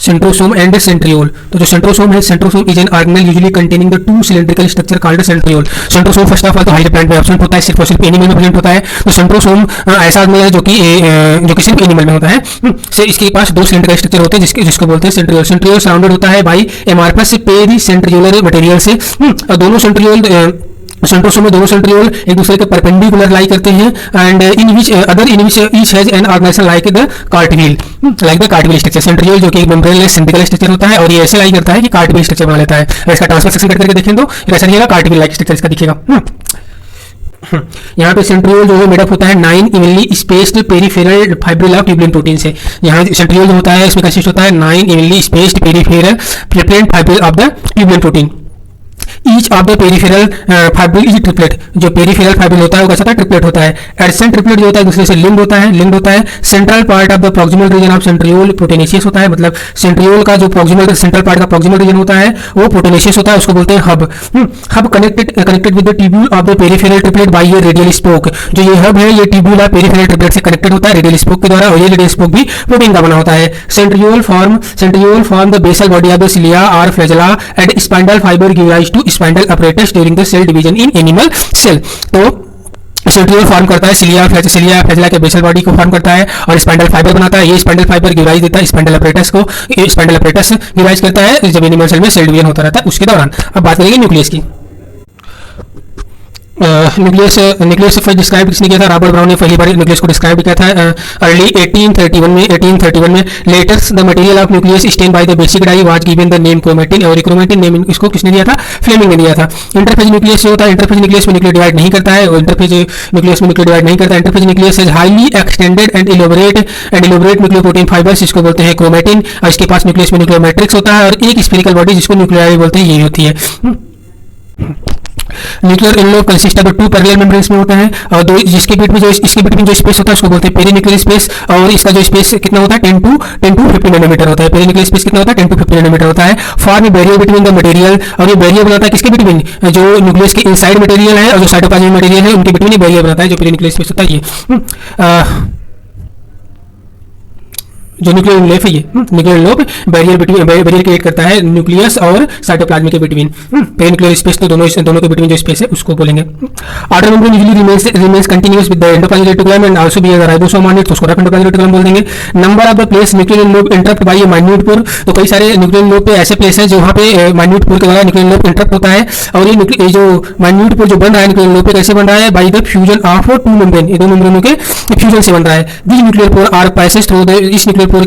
सेंट्रोसोम एंड सेंट्रियोल, तो जो सेंट्रोसोम है, centrosome is an organelle usually containing the 2 cylindrical structure called centriole. Centrosome first of all तो हाइड्रो प्लांट में एब्सेंट होता है, सिर्फ और सिर्फ एनिमल में प्रेजेंट होता है। तो सेंट्रोसोम ऐसा ऑर्गेनेल है जो कि सिर्फ एनिमल में होता है। से इसके पास 2 सिलेंड्रिकल स्ट्रक्चर होते हैं जिसको बोलते हैं सेंट्रियोल। सेंट्रियोल सराउंडेड होता है by amorphous peri centriolar material से। और दोनों सेंट्रियोल सेंट्रोसोम में दोनों सेंट्रियोल एक दूसरे के परपेंडिकुलर लाई करते हैं, and in which each has an organisation like the cartwheel structure. Centriole जो कि एक मेम्ब्रेनलेस सिंडिकल स्ट्रक्चर होता है, और ये ऐसे लाई करता है कि कार्टविल स्ट्रक्चर बना लेता है। और इसका ट्रांसफर सेक्शन करके देखें तो ऐसा दिखेगा, कार्टविल लाइक स्ट्रक्चर इसका दिखेगा। यहाँ पे सेंट्रियोल जो है मेडअप होता है 9 evenly spaced peripheral fibril of tubulin protein से। यहाँ सेंट्रियोल जो होता है इसमें कंसिस्ट होता है 9 evenly spaced peripheral fibril of the tubulin protein. Each of the peripheral fibril is triplet, जो पेरिफेरल फाइब्रिल होता है वो कैसा ट्रिपलेट होता है। एडसेंट ट्रिपलेट जो होता है दूसरे से लिंक्ड होता है। Central part of the proximal region of centriole proteinaceous होता है, मतलब सेंट्रियोल का जो सेंट्रल पार्ट का प्रॉक्सिमल रीजन होता है वो प्रोटेनेशियस होता है, उसको बोलते हैं hub connected with the tubule of the peripheral triplet by ये रेडियल स्पोक। जो ये हब है ये ट्यूब्यूल ऑफ पेरिफेरल ट्रिपलेट से कनेक्टेड होता है रेडियल स्पोक के द्वारा, और ये रेडियल स्पोक भी प्रोटीन का बना होता है। Centriole form the basal body of the cilia और flagella and spindle fibre give rise to spindle apparatus during the cell division in animal cell। तो सेंट्रियोल फॉर्म करता है सिलिया फ्लैजेला के बेसल बॉडी को फॉर्म करता है और spindle fibre बनाता है। ये स्पाइंडल फाइबर गिव राइज देता है स्पाइंडल अपरेटस को, स्पाइंडल अपरेटस गिव राइज करता है जब एनिमल सेल में सेल डिवीजन होता रहता है उसके दौरान। अब बात करेंगे न्यूक्लियस की। न्यूक्लियस फर्स्ट डिस्क्राइब किसने किया था? रॉबर्ट ब्राउन ने पहली बार न्यूक्लियस को डिस्क्राइब किया था अर्ली 1831 में। Later the material of nucleus stain by the basic dye was given the name chromatin, और क्रोमेटिन नेम इसको किसने दिया था? फ्लेमिंग ने दिया था। इंटरफेज न्यूक्लियस होता है, इंटरफेज न्यूक्लियस में न्यूक्लियर डिवाइड नहीं करता है, और इंटरफेज न्यूक्लियस में न्यूक्लियर डिवाइड नहीं करता है। इंटरफेज न्यूक्लियस है highly extended and elaborate nucleoprotein fibres, इसको बोलते हैं क्रोमेटिन, और इसके पास न्यूक्लियस में न्यूक्लियर मैट्रिक्स होता है, और एक स्फेरिकल बॉडी जिसको न्यूक्लियर बोलते हैं, यही होती है। Nuclear envelope consist of two parallel membranes में होता है, और दो जिसके बीच में जो इसके बीच में जो स्पेस होता है उसको बोलते हैं पेरीन्यूक्लियर स्पेस, और इसका जो स्पेस कितना होता है 10 to 50 नैनोमीटर होता है। पेरीन्यूक्लियर स्पेस कितना होता है 10 to 50 नैनोमीटर होता है। Form barrier between the material, और ये बैरियर बनाता है किसके बिटवीन? जो न्यूक्लियस के इनसाइड मटेरियल है और जो साइटोप्लाज्मिक मटेरियल है उनके बिटवीन बैरियर बनाता है, जो पेरीन्यूक्लियर स्पेस होता है ये। जो न्यूक्लियर इनलेप है ये न्यूक्लियर इनलेप बैरियर क्रिएट करता है न्यूक्लियस और साइटोप्लाज्म के बिटवीन। पेरीन्यूक्लियर स्पेस तो दोनों के बिटवीन जो स्पेस है उसको बोलेंगे। Outer membrane usually remains continuous with the endoplasmic reticulum and also bears ribosome on it, तो उसको एंडोप्लाज्मिक रेटिकुलम बोल देंगे। Number of the place nuclear envelope interrupt by minute pore, तो कई सारे न्यूक्लियर इनलेप पे ऐसे प्लेस है जहाँ पे माइन्यूट पोर के द्वारा न्यूक्लियर इनलेप इंटरप्ट होता है, और ये जो माइन्यूट पोर जो बन रहा है न्यूक्लियर इनलेप पे कैसे बन रहा है? By the fusion of two membrane, ये दो मेम्ब्रेनों के फ्यूजन से बन रहा है। This nuclear pore are passage through इस न्यूक्लियर पोर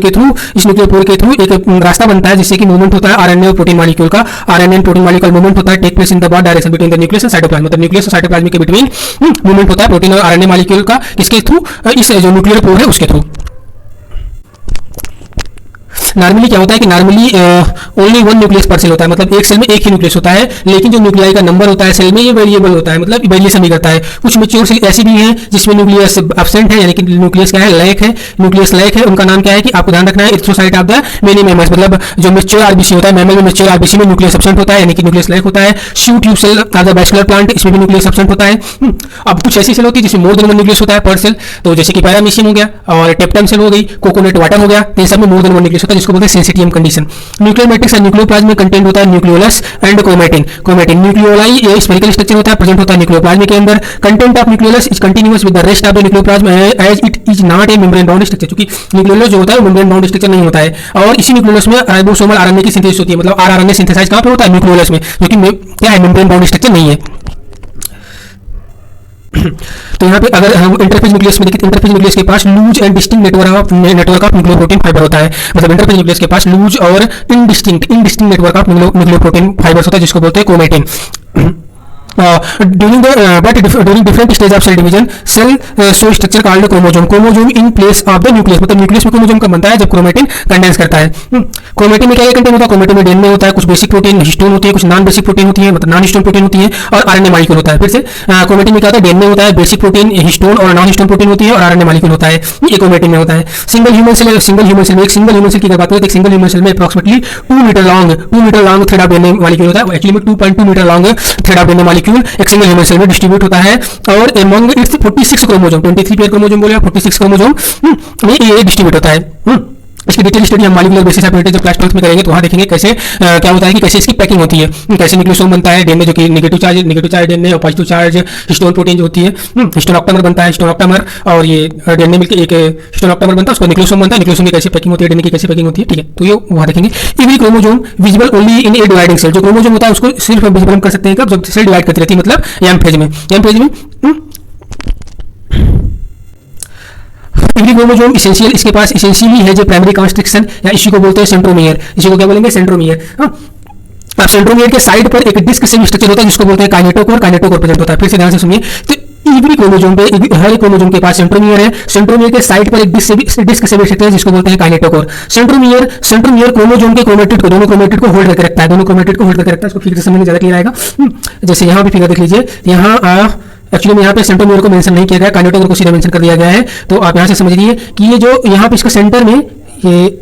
के थ्रू एक रास्ता बनता है जिससे कि मूवमेंट होता है आरएनए और प्रोटीन मॉलिक्यूल का। आरएनए प्रोटीन मॉलिक्यूल मूवमेंट होता है take place in the both direction between the nucleus and cytoplasm, मतलब न्यूक्लियस और साइटोप्लाज्म के बिटवीन मूवमेंट होता है प्रोटीन और आरएनए मॉलिक्यूल का, इसके थ्रू इस जो न्यूक्लियर पोर है उसके थ्रू। नॉर्मली क्या होता है कि नॉर्मली ओनली वन न्यूक्लियस पर सेल होता है, मतलब एक सेल में एक ही न्यूक्लियस होता है, लेकिन जो न्यूक्लियाई का नंबर होता है सेल में ये वेरिएबल होता है, मतलब वेरिएशन भी करता है। कुछ मैच्योर सेल ऐसी भी हैं जिसमें न्यूक्लियस एब्सेंट है, यानी कि न्यूक्लियस क्या है? लैक है। न्यूक्लियस लैक है, उनका नाम क्या है कि आपको ध्यान रखना है erythrocyte of the many mammals, मतलब जो मैच्योर आरबीसी होता है मैमल में मैच्योर आरबीसी में न्यूक्लियस एब्सेंट होता है, यानी कि न्यूक्लियस लैक होता है। Sieve tube cell of the vascular plant, इसमें भी न्यूक्लियस एब्सेंट होता है। अब कुछ ऐसी सेल होती है जिसमें मोर देन वन न्यूक्लियस होता है पर सेल, तो जैसे कि पैरामीशियम हो गया और टेप्टम सेल हो गई, कोकोनट वाटर हो गया, इन सब में मोर देन वन न्यूक्लियस होता है जिसको बोलते हैं सेंसिटियम कंडीशन। न्यूक्लियर मैट्रिक्स और न्यूक्लियोप्लाज्म में कंटेंट होता है न्यूक्लियोलस एंड क्रोमेटिन। न्यूक्लियोलाई ये स्फेरिकल स्ट्रक्चर होता है, प्रेजेंट होता है न्यूक्लियोप्लाज्म के अंदर। Content of nucleolus is continuous with the rest of the nucleoplasm as it is not a membrane bound structure, क्योंकि न्यूक्लियोलस जो होता है वो मेम्ब्रेन बाउंड स्ट्रक्चर नहीं होता है, और इसी न्यूक्लियोलस में राइबोसोमल आरएनए की सिंथेसिस होती है, मतलब आरएनए सिंथेसाइज कहां पे होता है? न्यूक्लियोलस में, जो कि क्या है? मेम्ब्रेन बाउंड स्ट्रक्चर नहीं है। तो यहाँ पे अगर हम इंटरफेज न्यूक्लियस में देखें, इंटरफेज न्यूक्लियस के पास loose and distinct network of nucleoprotein fibre होता है, मतलब इंटरफेज न्यूक्लियस के पास लूज और indistinct network of nucleoprotein fibres होता है जिसको बोलते हैं chromatin. during different stage of cell division, cell show structure called chromosome in place of the nucleus, मतलब न्यूक्लियस में क्रोमोसोम कब बनता है? जब क्रोमेटिन कंडेंस करता है। क्रोमेटिन में क्या कंटेंट होता है? क्रोमेटिन में डीएनए होता है, कुछ बेसिक प्रोटीन हिस्टोन होती है, कुछ नॉन बेसिक प्रोटीन होती है, मतलब नॉन हिस्टोन प्रोटीन होती है, और आरएनए मॉलिक्यूल होता है। फिर से क्रोमेटिन में क्या होता है? डीएनए होता है, बेसिक प्रोटीन हिस्टोन और नॉन हिस्टोन प्रोटीन होती है, और आरएनए मॉलिक्यूल होता है, ये क्रोमेटिन में होता है। सिंगल ह्यूमन सेल में एक सिंगल ह्यूमन सेल की बात करें तो एक सिंगल ह्यूमन सेल में approximately 2 metre long thread of DNA molecule होता है, एक्चुअली में 2.2 metre long thread of DNA molecule एक सिंगल ह्यूमन सेल में डिस्ट्रीब्यूट होता है, और among its 46 chromosome, 23 pair chromosome बोले, 46 क्रोमोसोम में ये डिस्ट्रीब्यूट होता है। इसकी डिटेल स्टडी हम मॉलिक्यूलर बेसिस ऑफ जब क्लास 12 में करेंगे तो वहाँ देखेंगे कैसे क्या होता है कि कैसे इसकी पैकिंग होती है, कैसे न्यूक्लियोसोम बनता है, डीएनए जो कि नेगेटिव चार्ज डीएनए और पॉजिटिव चार्ज हिस्टोन प्रोटीन जो होती है, हिस्टोन ऑक्टामर बनता है, हिस्टोन ऑक्टामर और ये डीएनए मिलकर एक हिस्टोन ऑक्टामर बनता है, उसको न्यूक्लियोसोम बनता है, न्यूक्लियोसोम की कैसे पैकिंग होती है, डीएनए की कैसे पैकिंग होती है, ठीक है, तो ये वहाँ देखेंगे। Every chromosome visible only in a dividing cell, जो क्रोमोसोम होता है उसको सिर्फ विजिबल हम कर सकते हैं कब? जब सेल डिवाइड करती रहती है, मतलब एम फेज में एवरी क्रोमोसोम इसेंशियल, इसके पास इसेंशियली है जो प्राइमरी कंस्ट्रक्शन, या इसी को बोलते हैं सेंट्रोमियर, इसी को क्या बोलेंगे? सेंट्रोमियर। अब सेंट्रोमियर के साइड पर एक डिस्क से स्ट्रक्चर होता है जिसको बोलते हैं काइनेटोकोर प्रेजेंट होता है। फिर से ध्यान से सुनिए, तो एवरी क्रोमोसोम पे हर क्रोमोसोम के पास सेंट्रोमियर है, सेंट्रोमियर के साइड पर एक डिस्क से स्ट्रक्चर है जिसको बोलते हैं काइनेटोकोर। सेंट्रोमियर क्रोमोसोम के क्रोमेटिड को, दोनों क्रोमेटिड को होल्ड करके रखता है, इसको फिगर से समझने ज्यादा क्लियर आएगा। जैसे यहाँ भी फिगर देख लीजिए, यहाँ एक्चुअली में यहाँ पे सेंट्रोमियर को मेंशन नहीं किया गया, काइनेटोकोर को सीधा मेंशन कर दिया गया है, तो आप यहाँ से समझिए कि ये जो यहाँ पे इसका सेंटर में ये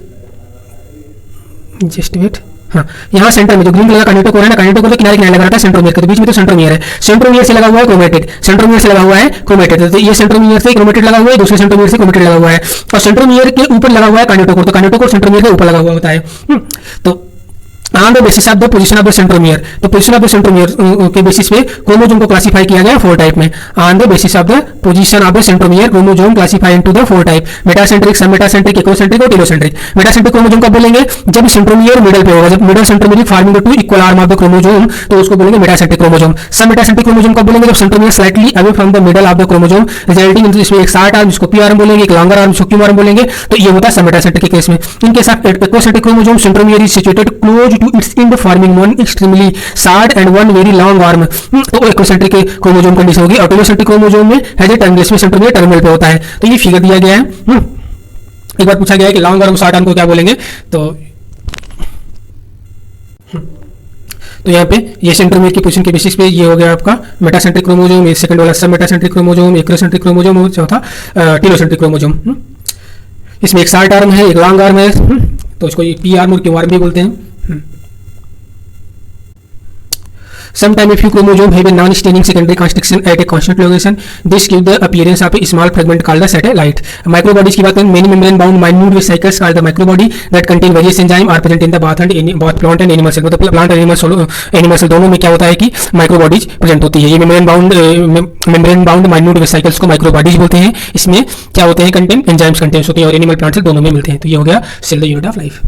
जस्ट वेट, हाँ, यहाँ सेंटर में जो ग्रीन कलर का काइनेटोकोर है ना, काइनेटोकोर के किनारे लगा रहता है सेंट्रोमियर के, तो बीच में तो सेंट्रोमियर है, सेंट्रोमियर से लगा हुआ है क्रोमेटिड, तो ये सेंट्रोमियर से क्रोमेटिड लगा हुआ है, दूसरे सेंट्रोमियर से क्रोमेटिड लगा हुआ है, और सेंट्रोमियर के ऊपर लगा हुआ है काइनेटोकोर, तो काइनेटोकोर सेंट्रोमियर के ऊपर लगा हुआ होता है। तो on the basis of the position of the centromere, तो पोजीशन ऑफ द सेंट्रोमियर के बेसिस पे क्रोमोसोम को क्लासिफाई किया गया 4 टाइप में। On the basis of the position of the centromere chromosome classify into the 4 type, metacentric, सब metacentric, ecocentric और telocentric. Metacentric chromosome कब बोलेंगे? जब सेंट्रोमियर मिडल पे होगा, जब middle centromere farming the 2 equal arm of the chromosome, तो उसको बोलेंगे मेटासेंट्रिक क्रोमोसोम। सब मेटासेंट्रिक क्रोमोसोम कब बोलेंगे? जब centromere slightly away from the middle of the chromosome resulting in इसमें एक शॉर्ट आर्म जिसको पी आर्म बोलेंगे, एक लॉन्गर आर्म जिसको क्यू आर्म बोलेंगे, तो ये होता है सब मेटासेंट्रिक के केस में। In case of acrocentric chromosome centromere is situated close to its end forming one extremely short and one very long arm, तो इकोसेंट्रिक क्रोमोसोम कंडीशन होगी। और टेलोसेंट्रिक क्रोमोसोम में हैज ए टर्मिनल, इसमें centromere terminal पे होता है। तो ये फिगर दिया गया है। एक बार पूछा गया है कि लॉन्ग आर्म शॉर्ट आर्म को क्या बोलेंगे, तो यहाँ पे ये सेंट्रोमियर की पोजीशन के बेसिस पे ये हो गया आपका मेटासेंट्रिक क्रोमोसोम, ये सेकंड वाला सब मेटासेंट्रिक क्रोमोसोम, एक्रोसेंट्रिक क्रोमोसोम और चौथा टेलोसेंट्रिक क्रोमोसोम। इसमें एक शॉर्ट आर्म है, एक लॉन्ग आर्म है, तो इसको ये पी आर्म और क्यू आर्म भी बोलते हैं। Sometime a few chromosomes have a non-staining secondary construction at a constant location. This gives the appearance of a small fragment called the satellite. Microbodies की बात करें, many membrane-bound minute vesicles are the microbody that contain various enzymes are present in the both plant and animal cell. मतलब plant and animal cell दोनों में क्या होता है कि माइक्रोबॉडीज प्रेजेंट होती है। ये membrane-bound minute vesicles को माइक्रोबॉडीज बोलते हैं। इसमें क्या होते हैं? कंटेंट एंजाइम्स कंटेंट्स होते हैं और एनिमल प्लांट सेल दोनों में मिलते हैं। तो ये हो गया cell the unit of life.